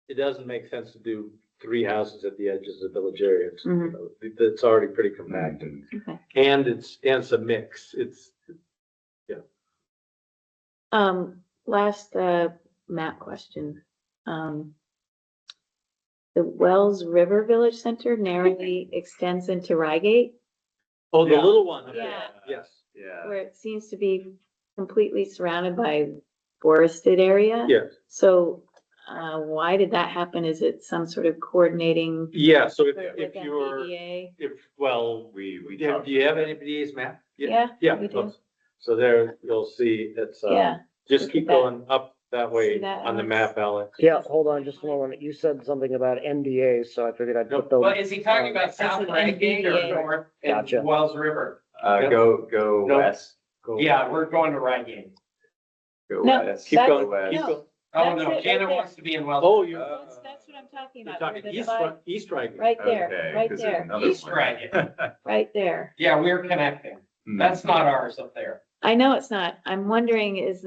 It doesn't make sense to do 3 houses at the edges of village areas. Mhm. It's already pretty compacted. Okay. And it's a mix. Last, map question. The Wells River Village Center narrowly extends into Rygate, Oh, the Yeah. little one. Yeah. Yes, Yeah. where it seems to be completely surrounded by forested area. yes. So, why did that happen? Is it some sort of coordinating Yeah, so with if you're, MBDA? We talked. do you have an NPDA's map? Yeah, Yeah. we do. So there, you'll see it's, Yeah. just look keep at that. going up that See way that, on the Alex? map, Alex. Yeah, hold on just a moment. You said something about NDA, so I figured I'd put those. But is he talking about South an Rygate or NVDA. North Gotcha. and Wells River? Go No. west, Go- Yeah, we're going to Rygate. go No, west. Keep That's- going, west. keep no. going. Oh, That's no, it right Janet there. wants to be in Wells. Oh, River. you're, That's what I'm talking you're about. talking where the east, divide- East Riding. Right there, Okay, right 'cause there's there, another East one. Rygate. right there. Yeah, we're connecting. Hmm. That's not ours up there. I know it's not. I'm wondering, was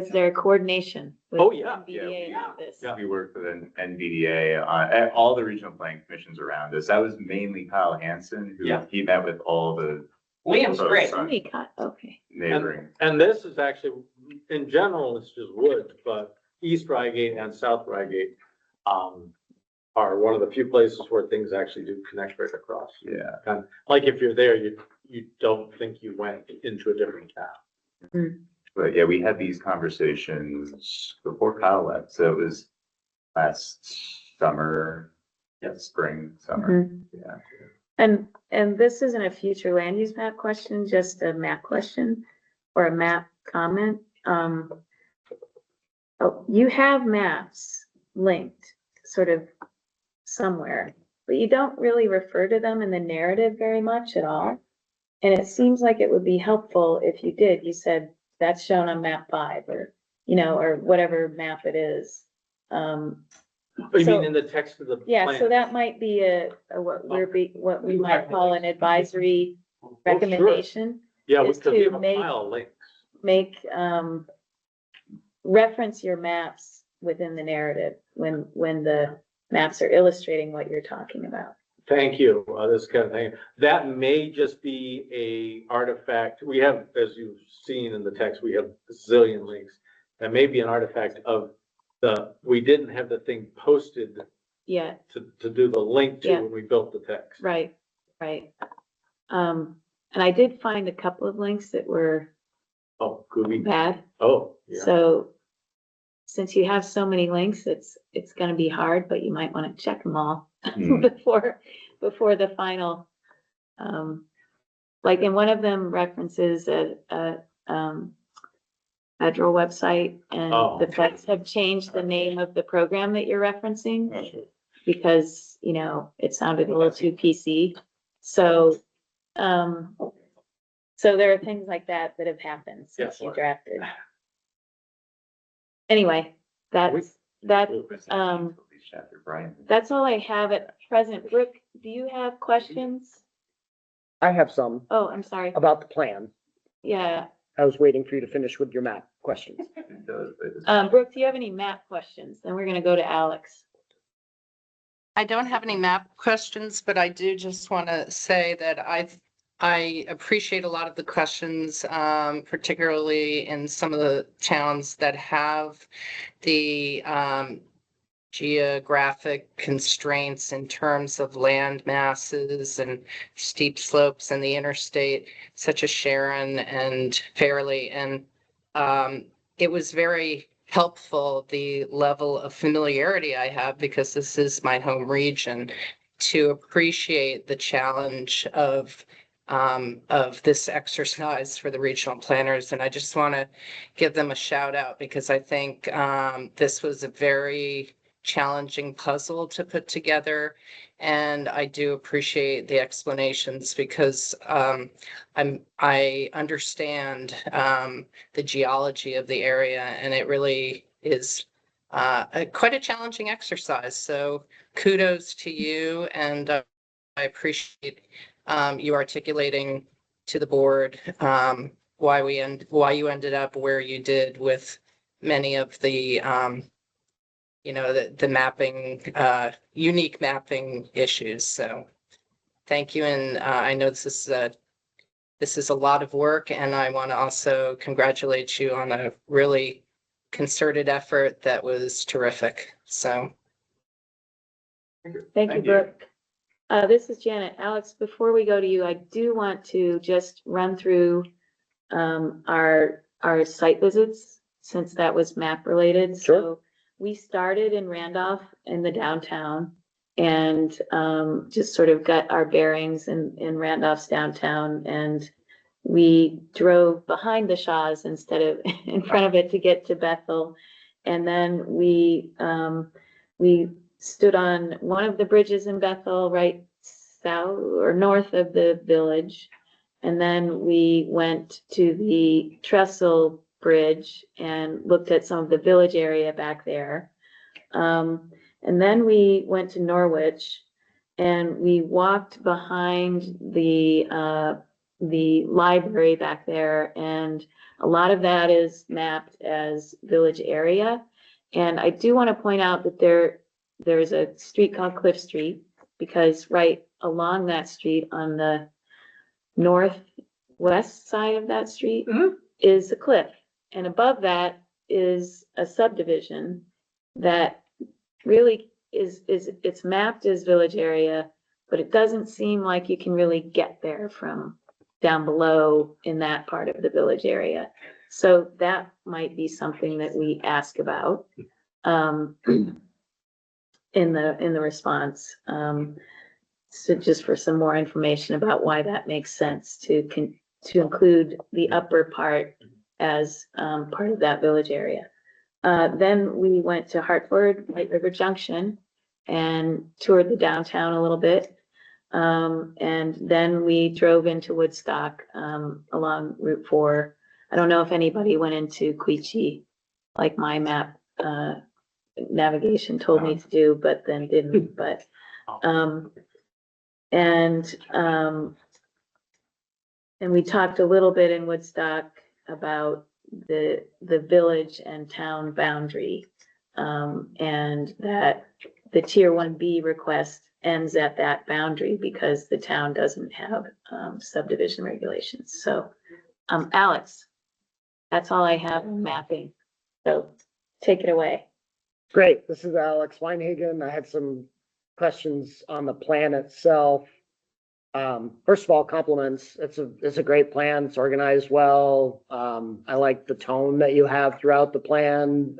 there coordination? with Oh, yeah. MBDA about this? Yeah. We worked with an NVDA on all the regional planning commissions around us. That was mainly Kyle Hansen, who Yeah. he met with all the Liam's great. Somebody caught, okay. neighboring. And this is actually, in general, it's just wood, but East Rygate and South Rygate, are one of the few places where things actually do connect right across. Yeah. And like if you're there, you don't think you went into a different town. But yeah, we had these conversations before Kyle left. So it was last summer, spring, summer. Mhm. Yeah. And this isn't a future land use map question, just a map question or a map comment. You have maps linked sort of somewhere, but you don't really refer to them in the narrative very much at all. And it seems like it would be helpful if you did. You said that's shown on map 5 or, or whatever map it is. You So- mean in the text of the Yeah, plan? so that might be what we might call an advisory Oh, sure. recommendation. Yeah, is because we to have a make- pile of links. Make, reference your maps within the narrative when the maps are illustrating what you're talking about. Thank you, this kind of thing. That may just be a artifact. We have, as you've seen in the text, we have a zillion links. That may be an artifact of we didn't have the thing posted Yeah, to do the link to Yeah. when we built the text. right. And I did find a couple of links that were Oh, could we? bad. Oh, yeah. So since you have so many links, it's gonna be hard, but you might wanna check them all Hmm. before the final. Like in one of them references a federal website and Oh. the feds have changed the name of the program that you're referencing because, it sounded a little too PC. So, so there are things like that that have happened since you Yes. drafted. Anyway, that's Brian. that's all I have at present. Brooke, do you have questions? I have some Oh, I'm sorry. about the plan. Yeah. I was waiting for you to finish with your map questions. Brooke, do you have any map questions? Then we're gonna go to Alex. I don't have any map questions, but I do just want to say that I appreciate a lot of the questions, particularly in some of the towns that have the geographic constraints in terms of land masses and steep slopes and the interstate, such as Sharon and Fairleigh. And it was very helpful, the level of familiarity I have, because this is my home region, to appreciate the challenge of of this exercise for the regional planners. And I just want to give them a shout out because I think this was a very challenging puzzle to put together. And I do appreciate the explanations because I understand the geology of the area, and it really is quite a challenging exercise. So kudos to you, and I appreciate you articulating to the board why you ended up where you did with many of the the mapping, unique mapping issues. So thank you. And I know this is a lot of work, and I want to also congratulate you on a really concerted effort that was terrific. So Thank you, Brooke. This is Janet. Alex, before we go to you, I do want to just run through our site visits, since that was map related. Sure. So we started in Randolph in the downtown and just sort of got our bearings in Randolph's downtown, and we drove behind the Shaws instead of in front of it to get to Bethel. And then we stood on one of the bridges in Bethel, right south or north of the village. And then we went to the Trestle Bridge and looked at some of the village area back there. And then we went to Norwich and we walked behind the library back there. And a lot of that is mapped as village area. And I do want to point out that there's a street called Cliff Street, because right along that street on the northwest side of that street is a cliff. And above that is a subdivision that really it's mapped as village area, but it doesn't seem like you can really get there from down below in that part of the village area. So that might be something that we ask about in the response. So just for some more information about why that makes sense to include the upper part as part of that village area. Then we went to Hartford, White River Junction, and toured the downtown a little bit. And then we drove into Woodstock along Route 4. I don't know if anybody went into Queechee, like my map navigation told me to do, but then didn't. But and we talked a little bit in Woodstock about the village and town boundary, and that the Tier 1B request ends at that boundary because the town doesn't have subdivision regulations. So, Alex, that's all I have on mapping. So take it away. Great. This is Alex Weinhagen. I had some questions on the plan itself. First of all, compliments. It's a great plan. It's organized well. I like the tone that you have throughout the plan.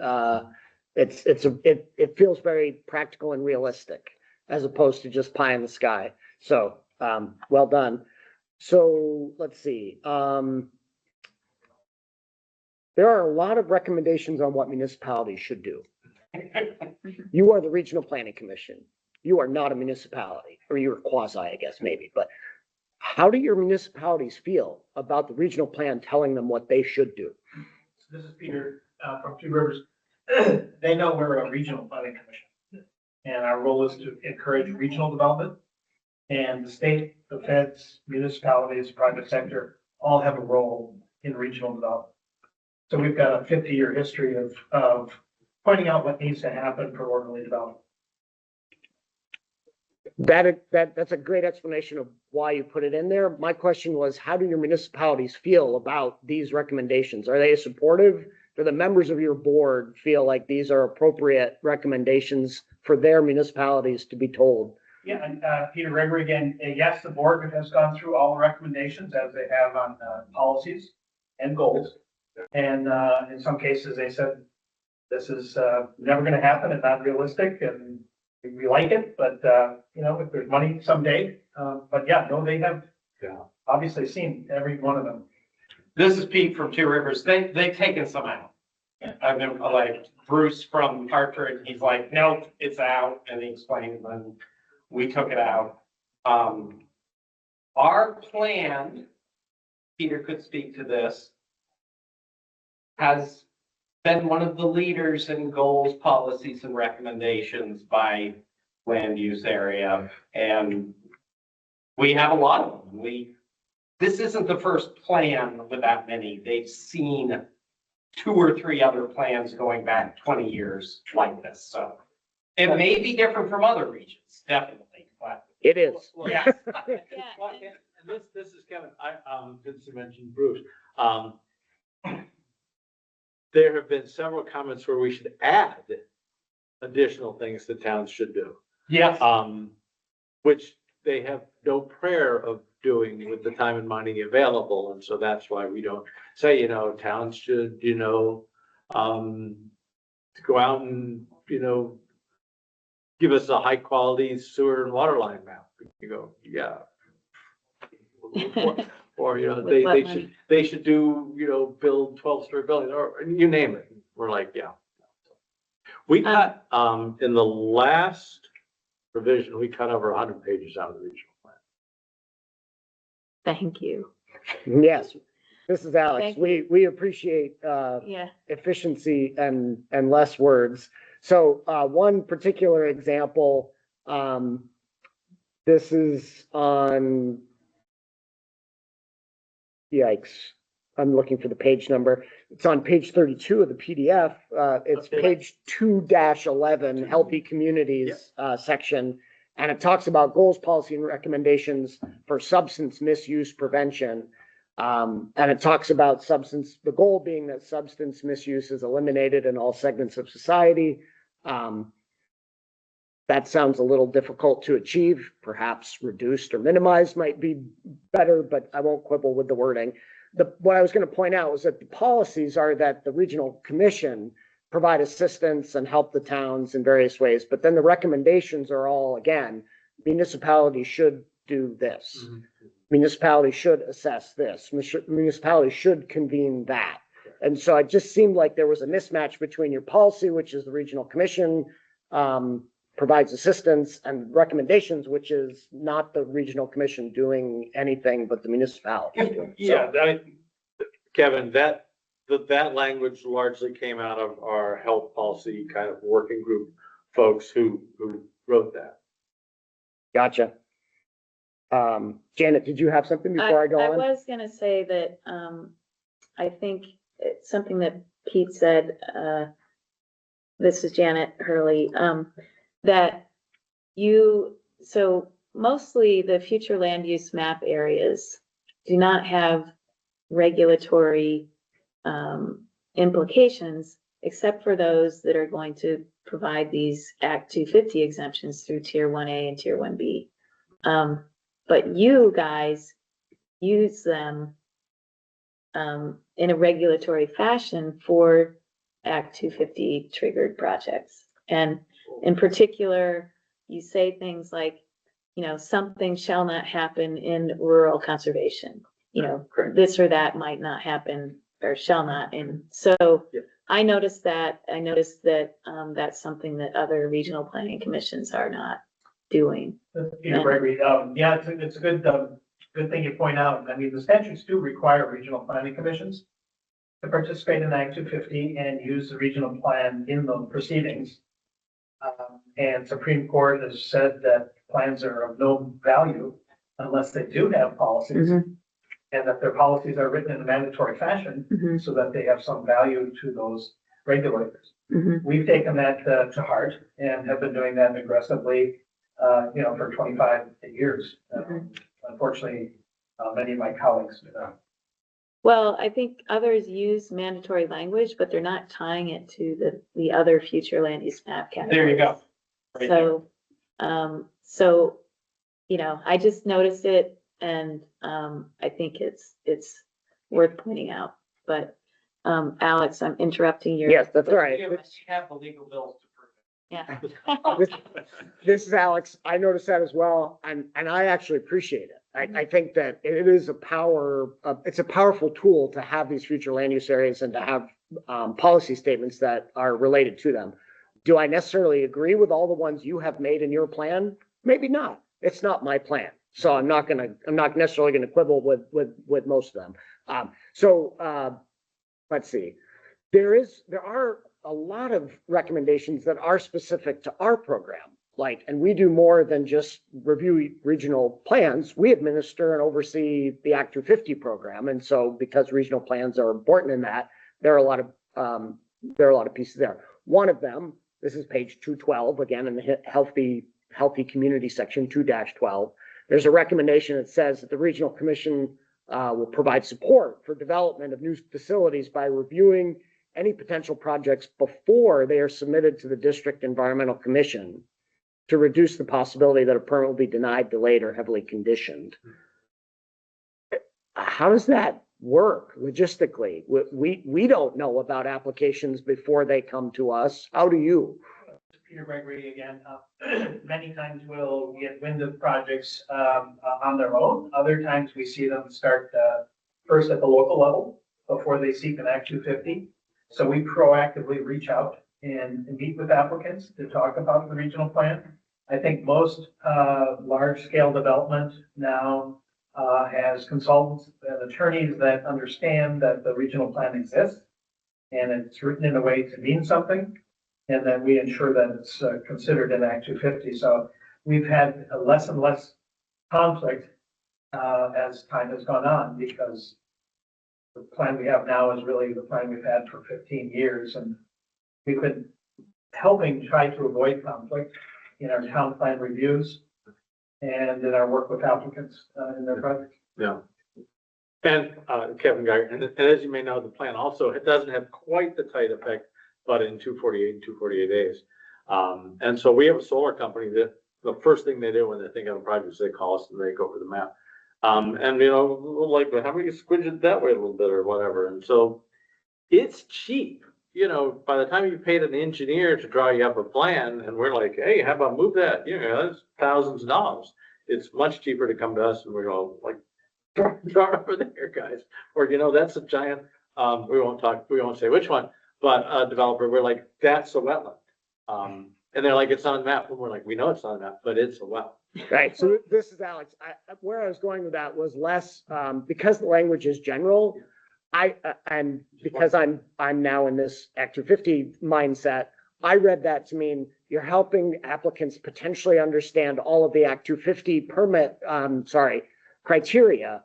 It feels very practical and realistic as opposed to just pie in the sky. So, well done. So let's see. There are a lot of recommendations on what municipalities should do. You are the Regional Planning Commission. You are not a municipality, or you're quasi, I guess, maybe, but how do your municipalities feel about the regional plan telling them what they should do? This is Peter from Two Rivers. They know we're a regional planning commission, and our role is to encourage regional development. And the state, the feds, municipalities, private sector, all have a role in regional development. So we've got a 50-year history of pointing out what needs to happen for orderly development. That's a great explanation of why you put it in there. My question was, how do your municipalities feel about these recommendations? Are they supportive? Do the members of your board feel like these are appropriate recommendations for their municipalities to be told? Yeah, and Peter Gregory again, yes, the board has gone through all the recommendations as they have on policies and goals. And in some cases, they said, this is never going to happen and not realistic, and we like it, but if there's money someday, but yeah, no, they have obviously seen every one of them. This is Pete from Two Rivers. They've taken some out. I've been like Bruce from Hartford, he's like, nope, it's out, and he explained, and we took it out. Our plan, Peter could speak to this, has been one of the leaders in goals, policies, and recommendations by land use area, and we have a lot of them. This isn't the first plan with that many. They've seen 2 or 3 other plans going back 20 years like this, so it may be different from other regions, definitely, but. It is. Well, Yeah. well, and this is Kevin, since you mentioned Bruce, there have been several comments where we should add additional things that towns should do. Yes. Which they have no prayer of doing with the time and money available, and so that's why we don't say, towns should, go out and, give us a high quality sewer and water line map. You go, yeah. Or, With what money? they should do, build 12-story buildings, or you name it. We're like, yeah. We cut, in the last revision, we cut over 100 pages out of the regional plan. Thank you. Yes, this is Alex. Thank We appreciate, Yeah. efficiency and less words. So, one particular example, this is on, yikes, I'm looking for the page number. It's on page 32 of the PDF. It's Okay. page 2-11, Healthy Communities, section. And it talks about goals, policy, and recommendations for substance misuse prevention. And it talks about the goal being that substance misuse is eliminated in all segments of society. That sounds a little difficult to achieve. Perhaps reduced or minimized might be better, but I won't quibble with the wording. What I was going to point out was that the policies are that the regional commission provide assistance and help the towns in various ways, but then the recommendations are all, again, municipality should do this. Municipality should assess this. Municipality should convene that. And so it just seemed like there was a mismatch between your policy, which is the regional commission provides assistance, and recommendations, which is not the regional commission doing anything but the municipality. Yeah, Kevin, that language largely came out of our health policy kind of working group folks who wrote that. Gotcha. Janet, did you have something before I go I on? was gonna say that, I think it's something that Pete said, this is Janet Hurley, that so mostly the future land use map areas do not have regulatory, implications, except for those that are going to provide these Act 250 exemptions through Tier 1A and Tier 1B. But you guys use them in a regulatory fashion for Act 250 triggered projects. And in particular, you say things like, something shall not happen in rural conservation. Correct. This or that might not happen or shall not. And so Yeah. I noticed that that's something that other regional planning commissions are not doing. Peter Gregory, yeah, it's a good thing you point out. I mean, the statutes do require regional planning commissions to participate in Act 250 and use the regional plan in the proceedings. And Supreme Court has said that plans are of no value unless they do have policies, Mhm. and that their policies are written in a mandatory fashion Mhm. so that they have some value to those regulators. Mhm. We've taken that to heart and have been doing that aggressively, for 25 years. Unfortunately, many of my colleagues do not. Well, I think others use mandatory language, but they're not tying it to the other future land use map categories. There you go. Right there. So, I just noticed it, and, I think it's worth pointing out, but, Alex, I'm interrupting your. Yes, that's all right. You have the legal bills to prove it. Yeah. This is Alex. I noticed that as well, and I actually appreciate it. I think that it is it's a powerful tool to have these future land use areas and to have policy statements that are related to them. Do I necessarily agree with all the ones you have made in your plan? Maybe not. It's not my plan. So I'm not necessarily gonna quibble with most of them. Let's see. There are a lot of recommendations that are specific to our program. And we do more than just review regional plans. We administer and oversee the Act 250 program. And so because regional plans are important in that, there are a lot of pieces there. One of them, this is page 212, again, in the healthy community section, 2-12. There's a recommendation that says that the regional commission will provide support for development of new facilities by reviewing any potential projects before they are submitted to the district environmental commission to reduce the possibility that a permit will be denied, delayed, or heavily conditioned. How does that work logistically? We don't know about applications before they come to us. How do you? Peter Gregory again. Many times we'll get wind of projects on their own. Other times we see them start first at the local level before they seek an Act 250. So we proactively reach out and meet with applicants to talk about the regional plan. I think most large-scale development now has consultants and attorneys that understand that the regional plan exists and it's written in a way to mean something, and that we ensure that it's considered in Act 250. So we've had less and less conflict as time has gone on, because the plan we have now is really the plan we've had for 15 years, and we've been helping try to avoid conflict in our town plan reviews and in our work with applicants in their projects. Yeah. And Kevin Geiger, and as you may know, the plan also, it doesn't have quite the tight effect, but in 248 and 248 days. And so we have a solar company that the first thing they do when they think of a project is they call us and they go over the map. And like, how about you squidge it that way a little bit or whatever? And so it's cheap. By the time you paid an engineer to draw you up a plan, and we're like, hey, how about move that? That's thousands of dollars. It's much cheaper to come to us and we go like, draw over there, guys. Or, that's a giant, we won't say which one, but a developer, we're like, that's a wetland. And they're like, it's on the map. And we're like, we know it's on the map, but it's a wetland. Right. So this is Alex. Where I was going with that was less, because the language is general. And because I'm now in this Act 250 mindset, I read that to mean you're helping applicants potentially understand all of the Act 250 criteria.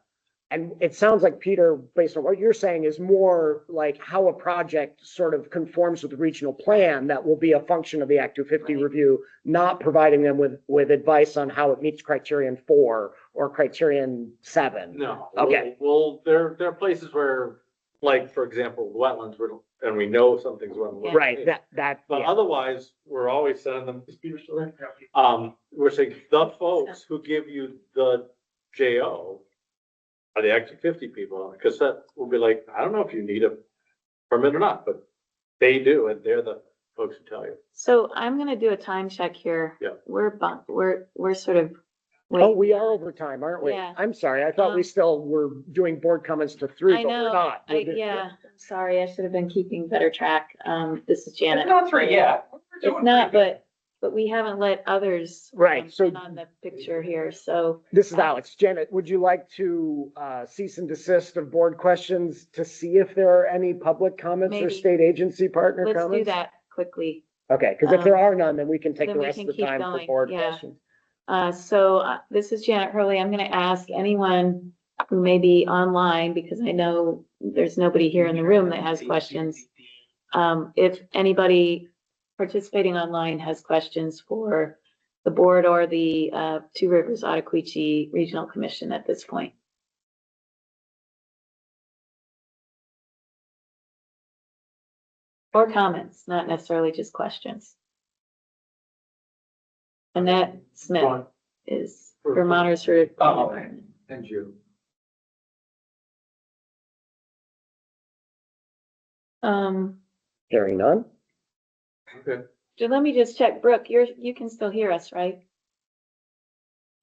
And it sounds like, Peter, based on what you're saying, is more like how a project sort of conforms with the regional plan that will be a function of the Act 250 review, not providing them with advice on how it meets criterion 4 or criterion 7. No. Okay. Well, there are places where, like, for example, wetlands, and we know something's wetland. Right. But otherwise, we're always sending them, is Peter still there? We're saying the folks who give you the JO are the Act 250 people, because that will be like, I don't know if you need a permit or not, but they do, and they're the folks who tell you. So I'm gonna do a time check here. Yeah. We're sort of. we are over time, aren't we? Yeah. I'm sorry. I thought we still were doing board comments to 3, I but we're know, not. yeah, sorry, I should have been keeping better track. This is Janet. It's not 3 yet. We're It's doing not, pretty good. but we haven't let others. Right, so- in on the picture here, so. This is Alex. Janet, would you like to cease and desist of board questions to see if there are any public comments or Maybe. state agency partner Let's comments? do that quickly. Okay, because if there are none, then we can take then the we rest can of the keep time for going, board yeah. questions. This is Janet Hurley. I'm gonna ask anyone who may be online, because I know there's nobody here in the room that has questions. If anybody participating online has questions for the board or the Two Rivers Ottaquechee Regional Commission at this point. Or comments, not necessarily just questions. Annette Smith is Vermonters for the Environment. And you. Hearing none? Okay. So let me just check, Brooke, you can still hear us, right?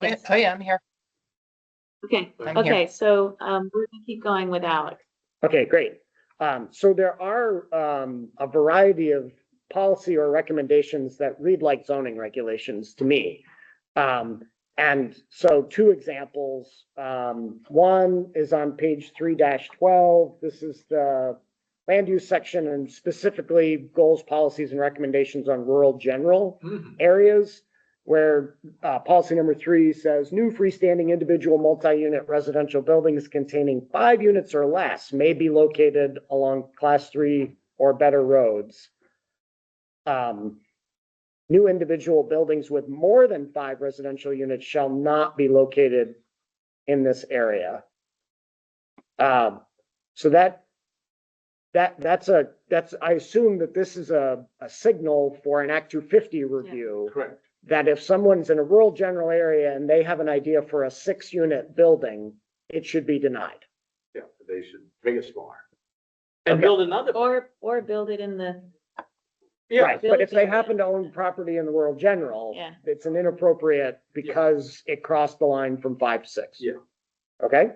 Oh yeah, I'm here. Okay, I'm here. okay, so, we're gonna keep going with Alex. Okay, great. So there are a variety of policy or recommendations that read like zoning regulations to me. And so two examples, one is on page 3-12. This is the land use section and specifically goals, policies, and recommendations on rural general areas, where policy number 3 says new freestanding individual multi-unit residential buildings containing 5 units or less may be located along class 3 or better roads. New individual buildings with more than 5 residential units shall not be located in this area. So that's I assume that this is a signal for an Act 250 review. Correct. That if someone's in a rural general area and they have an idea for a 6-unit building, it should be denied. Yeah, they should make it smaller. And Okay. build another. Or build it in the, Yeah, Right, but if they Building. happen to own property in the rural general, Yeah. it's an inappropriate because it crossed the line from 5 to 6. Yeah. Okay,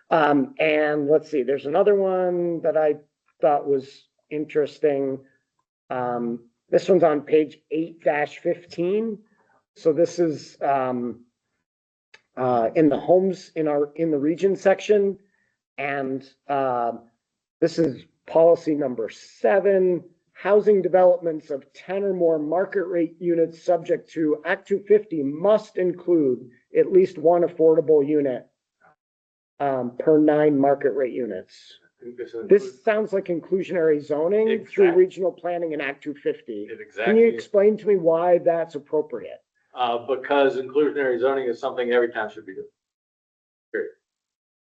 and let's see, there's another one that I thought was interesting. This one's on page 8-15. So this is in the homes in the region section. And this is policy number 7, housing developments of 10 or more market rate units subject to Act 250 must include at least one affordable unit per 9 market rate units. This sounds like inclusionary zoning through Exactly. regional planning and Act 250. it Can you exactly, explain to me why that's appropriate? because inclusionary zoning is something every town should be doing.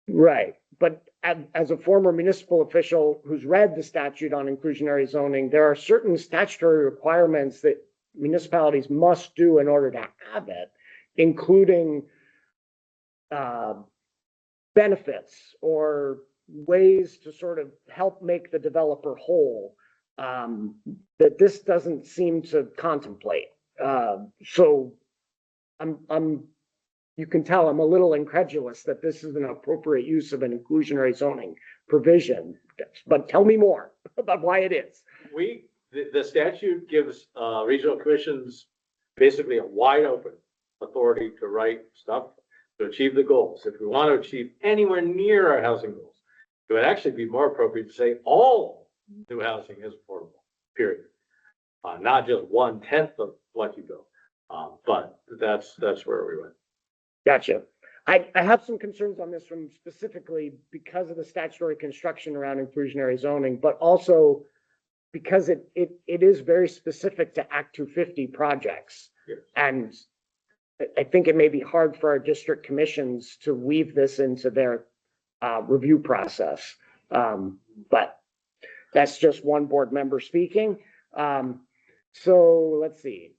Right, but as a former municipal official who's read the statute on inclusionary zoning, there are certain statutory requirements that municipalities must do in order to have it, including benefits or ways to sort of help make the developer whole, that this doesn't seem to contemplate. So you can tell I'm a little incredulous that this is an appropriate use of an inclusionary zoning provision, but tell me more about why it is. The statute gives regional commissions basically a wide open authority to write stuff to achieve the goals. If we want to achieve anywhere near our housing goals, it would actually be more appropriate to say all new housing is affordable, period. Not just 1/10 of what you build. But that's where we went. Gotcha. I have some concerns on this one specifically because of the statutory construction around inclusionary zoning, but also because it is very specific to Act 250 projects. Yes. And I think it may be hard for our district commissions to weave this into their review process. But that's just one board member speaking. So let's see.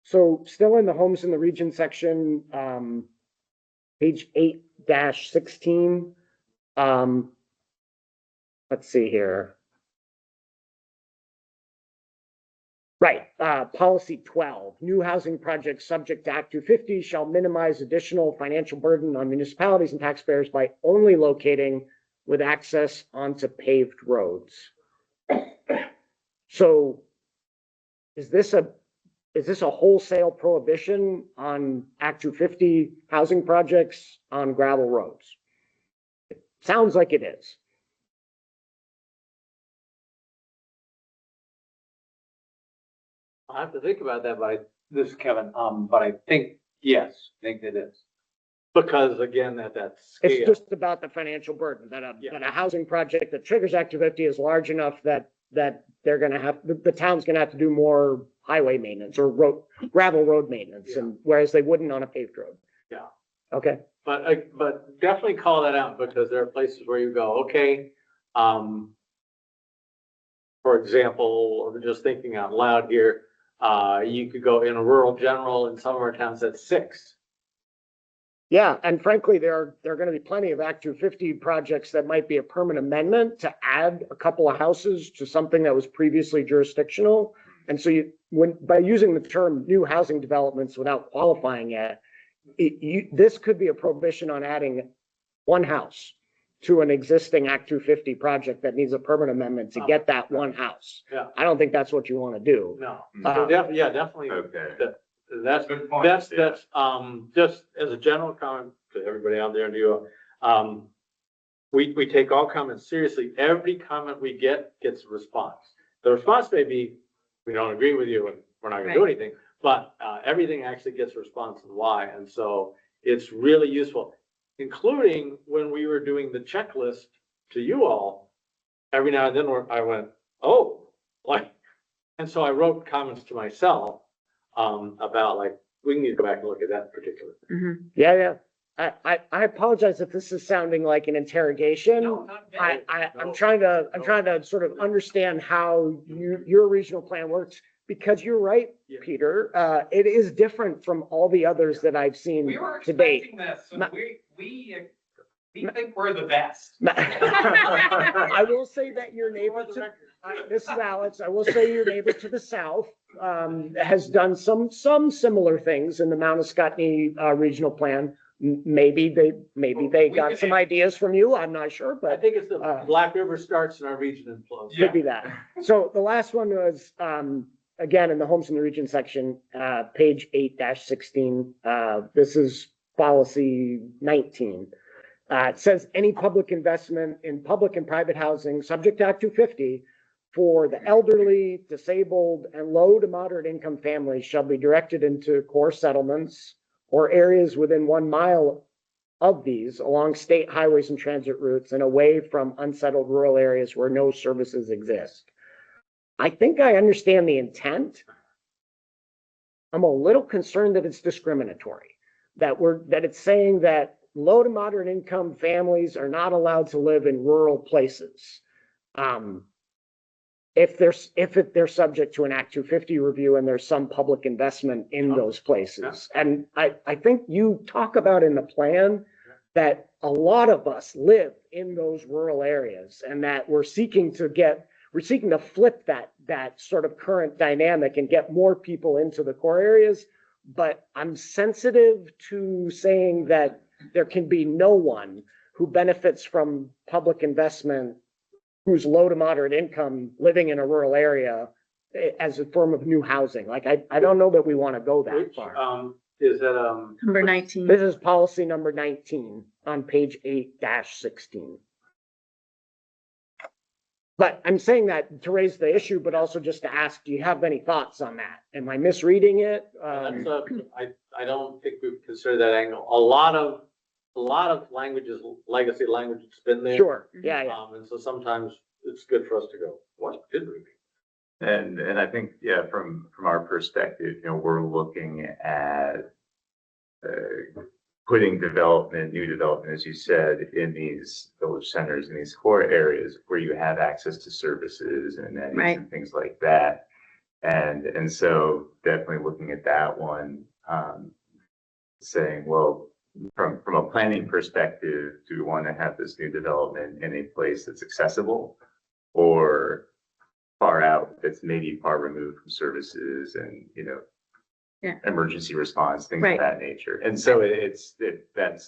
So still in the homes in the region section, page 8-16. Let's see here. Right, policy 12, new housing projects subject to Act 250 shall minimize additional financial burden on municipalities and taxpayers by only locating with access onto paved roads. So is this a wholesale prohibition on Act 250 housing projects on gravel roads? It sounds like it is. I have to think about that, but this is Kevin, but I think, yes, I think it is. Because again, at that It's scale, just about the financial burden that a housing project that triggers Act 250 is large enough that they're gonna have, the town's gonna have to do more highway maintenance or gravel road maintenance, and whereas they wouldn't on a paved road. Yeah. Okay, but definitely call that out because there are places where you go, okay, for example, I'm just thinking out loud here, you could go in a rural general in some of our towns at 6. Yeah, and frankly, there are gonna be plenty of Act 250 projects that might be a permanent amendment to add a couple of houses to something that was previously jurisdictional. And so by using the term new housing developments without qualifying it, this could be a prohibition on adding one house to an existing Act 250 project that needs a permanent amendment to get that one house. Yeah. I don't think that's what you want to do. No, Uh, yeah, definitely. Okay. That's, Good point. that's, Yeah. just as a general comment to everybody out there and you, we take all comments seriously. Every comment we get gets a response. The response may be, we don't agree with you and we're not gonna do Right. anything, but, everything actually gets a response and why. And so it's really useful, including when we were doing the checklist to you all. Every now and then I went, oh, like, and so I wrote comments to myself, about like, we need to go back and look at that particular. Mhm. Yeah. I apologize if this is sounding like an interrogation. No, not bad. I'm trying to sort of understand how your regional plan works, because you're right, Yeah. Peter. It is different from all the others that I've seen We were to date. expecting this, and Ma- we think we're the best. I will say that your neighbor this is Alex. I will say your neighbor to the south, has done some similar things in the Mount Escutney, regional plan. Maybe they got some ideas from you. I'm not sure, I but think it's the Black River starts in our region and flows. could be that. So the last one was, again, in the homes in the region section, page 8-16. This is policy 19. It says any public investment in public and private housing subject to Act 250 for the elderly, disabled, and low to moderate income families shall be directed into core settlements or areas within 1 mile of these along state highways and transit routes and away from unsettled rural areas where no services exist. I think I understand the intent. I'm a little concerned that it's discriminatory, that it's saying that low to moderate income families are not allowed to live in rural places. If they're subject to an Act 250 review and there's some public investment in those places. And I think you talk about in the plan that a lot of us live in those rural areas and that we're seeking to flip that sort of current dynamic and get more people into the core areas. But I'm sensitive to saying that there can be no one who benefits from public investment who's low to moderate income living in a rural area as a form of new housing. Like, I don't know that we want to go that Which, far. is that, Number 19. This is policy number 19 on page 8-16. But I'm saying that to raise the issue, but also just to ask, do you have any thoughts on that? Am I misreading it? that's I don't think we've considered that angle. A lot of languages, legacy language has been there. Sure, yeah. And so sometimes it's good for us to go, what did we mean? And I think, yeah, from our perspective, we're looking at putting new development, as you said, in these village centers, in these core areas where you have access to services and amenities Right. and things like that. And so definitely looking at that one, saying, well, from a planning perspective, do we want to have this new development in a place that's accessible or far out, that's maybe far removed from services and, Yeah. emergency response, things Right. of that nature. And so that's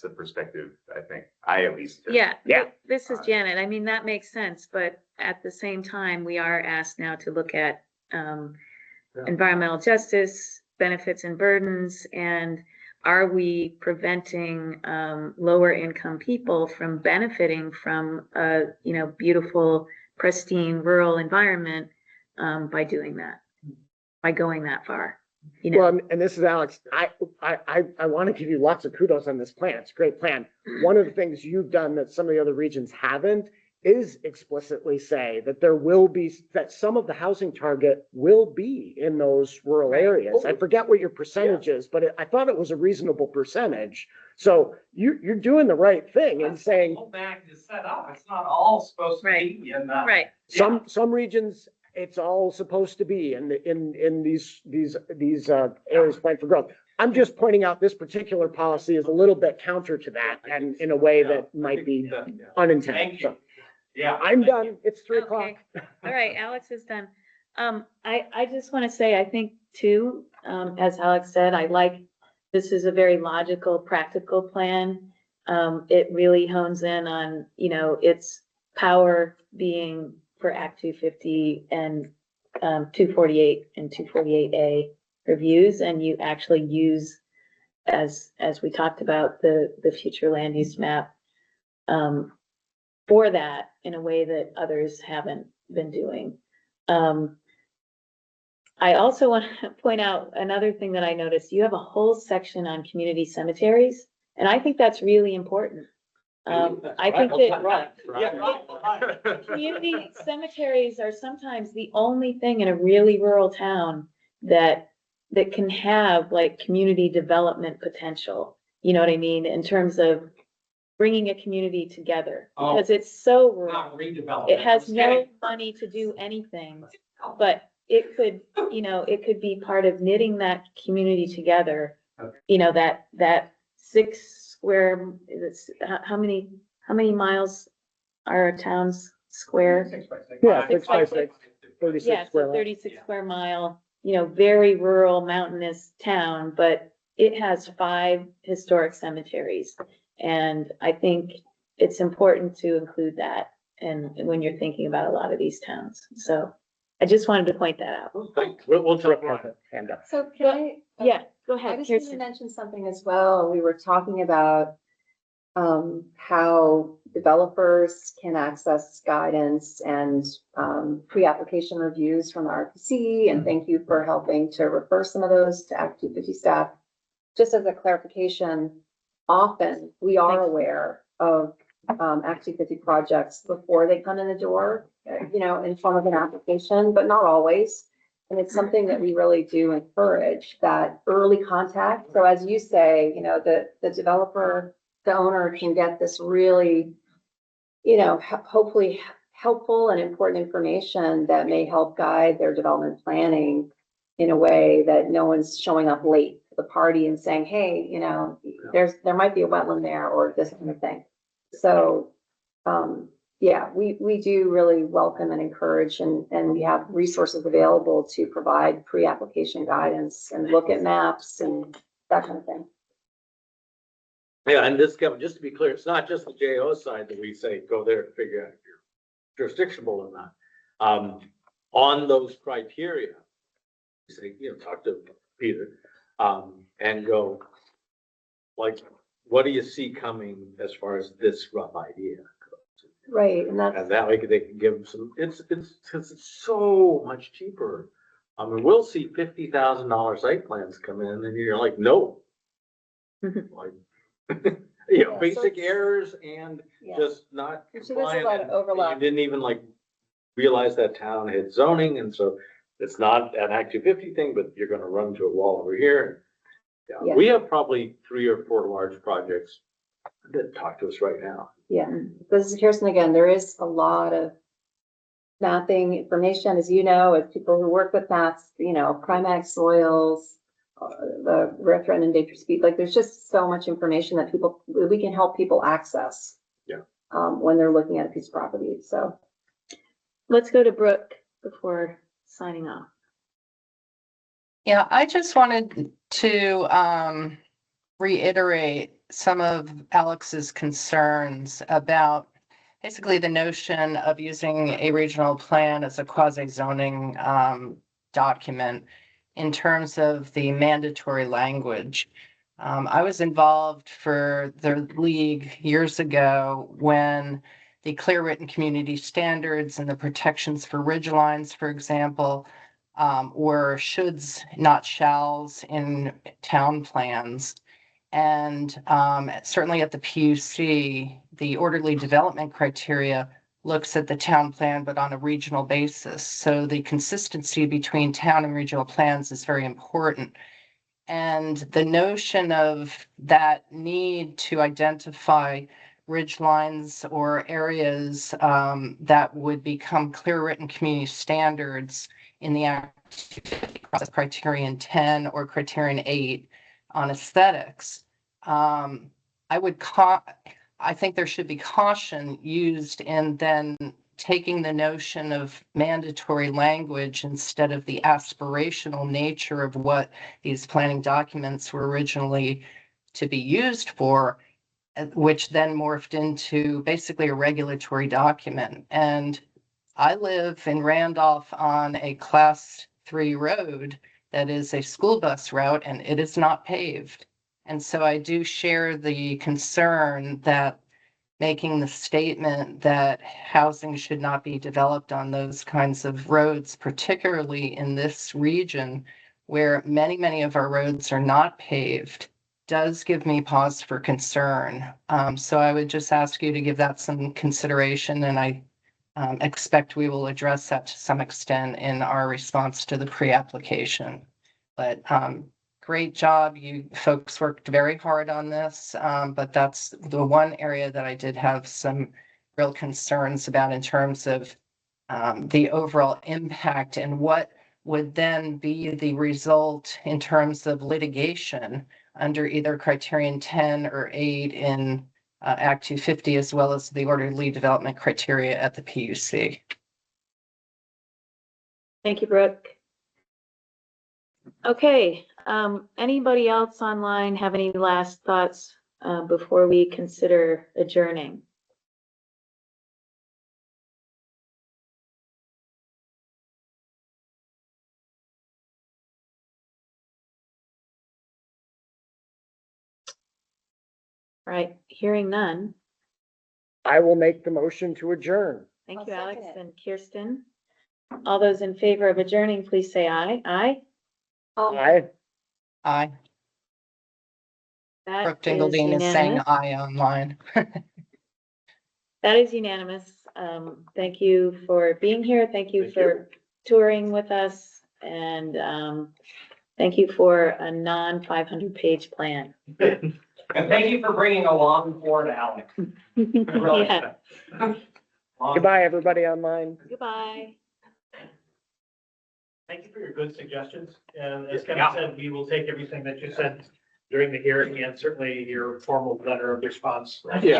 the perspective, I think, I at least. took. Yeah. Yeah. This is Janet. I mean, that makes sense, but at the same time, we are asked now to look at environmental justice, benefits and burdens, and are we preventing lower income people from benefiting from a beautiful, pristine rural environment by doing that, by going that far? Well, and this is Alex. I want to give you lots of kudos on this plan. It's a great plan. One of the things you've done that some of the other regions haven't is explicitly say that some of the housing target will be in those rural Right. areas. I forget what your percentage is, but I thought it was a reasonable percentage. So you're doing the right thing and saying The whole map is set up. It's not all supposed to Right. be in the. Right. some regions, it's all supposed to be in these areas planned for growth. I'm just pointing out this particular policy is a little bit counter to that and in a way that might be unintended. Thank you. So, Yeah. I'm done. It's 3:00. Okay. All right, Alex is done. I just want to say, I think too, as Alex said, this is a very logical, practical plan. It really hones in on, its power being for Act 250 and 248 and 248A reviews, and you actually use, as we talked about, the future land use map for that in a way that others haven't been doing. I also want to point out another thing that I noticed. You have a whole section on community cemeteries, and I think that's really important. I think that community cemeteries are sometimes the only thing in a really rural town that can have like community development potential. You know what I mean? In terms of bringing a community together, because it's so rural. Not redevelopment. It has no money to do anything, but it could, it could be part of knitting that community together. That 6 square, how many miles are a town's square? 6 by 6. Yeah, 6 by 6. 36 Yeah, square so miles. 36 square mile, very rural mountainous town, but it has 5 historic cemeteries. And I think it's important to include that and when you're thinking about a lot of these towns. So I just wanted to point that out. We'll talk more. Hand up. So can I? Yeah, go I ahead, just want to Kirsten. mention something as well. We were talking about how developers can access guidance and pre-application reviews from the RPC. And thank you for helping to refer some of those to Act 250 staff. Just as a clarification, often we are aware of Act 250 projects before they come in the door, in form of an application, but not always. And it's something that we really do encourage, that early contact. So as you say, the developer, the owner can get this really, hopefully helpful and important information that may help guide their development planning in a way that no one's showing up late to the party and saying, hey, there might be a wetland there or this kind of thing. So, yeah, we do really welcome and encourage, and we have resources available to provide pre-application guidance and look at maps and that kind of thing. Yeah, and this, Kevin, just to be clear, it's not just the JO side that we say, go there and figure out if you're jurisdictional or not. On those criteria, we say, talk to Peter, and go, like, what do you see coming as far as this rough idea? Right, and And that way they can give them some, it's so much cheaper. I mean, we'll see $50,000 site plans come in and you're like, no. Like, basic errors and yeah. just not So there's a compliant. lot of and overlap. You didn't even realize that town had zoning, and so it's not an Act 250 thing, but you're gonna run to a wall over here. Yeah, Yeah. we have probably 3 or 4 large projects that talk to us right now. Yeah, this is Kirsten again. There is a lot of mapping information, as as people who work with maps, Primax soils, the rare threatened endangered species. Like, there's just so much information that we can help people access. Yeah. When they're looking at a piece of property. So Let's go to Brooke before signing off. Yeah, I just wanted to reiterate some of Alex's concerns about basically the notion of using a regional plan as a quasi-zoning document in terms of the mandatory language. I was involved for the league years ago when the clear written community standards and the protections for ridgelines, for example, were shoulds, not shalls in town plans. And certainly at the PUC, the orderly development criteria looks at the town plan, but on a regional basis. So the consistency between town and regional plans is very important. And the notion of that need to identify ridge lines or areas that would become clear written community standards in the Act 250 process criterion 10 or criterion 8 on aesthetics. I think there should be caution used in then taking the notion of mandatory language instead of the aspirational nature of what these planning documents were originally to be used for, which then morphed into basically a regulatory document. And I live in Randolph on a class 3 road that is a school bus route, and it is not paved. And so I do share the concern that making the statement that housing should not be developed on those kinds of roads, particularly in this region where many, many of our roads are not paved, does give me pause for concern. So I would just ask you to give that some consideration, and I expect we will address that to some extent in our response to the pre-application. But great job. You folks worked very hard on this, but that's the one area that I did have some real concerns about in terms of the overall impact and what would then be the result in terms of litigation under either criterion 10 or 8 in Act 250, as well as the orderly development criteria at the PUC. Thank you, Brooke. Okay, anybody else online have any last thoughts before we consider adjourning? Right, hearing none. I will make the motion to adjourn. Thank I'll you, Alex second it. and Kirsten. All those in favor of adjourning, please say aye. Aye. Aye. Aye. That Brooke is Dingledine is saying unanimous. aye online. That is unanimous. Thank you for being here. Thank you Thank for touring with us. And thank you for a non-500-page plan. And thank you for bringing a lawn board, Alex. Really. Yeah, Goodbye, everybody online. goodbye. Thank you for your good suggestions. And as Kevin said, we will take everything that you said during the hearing and certainly your formal letter of response. Yeah.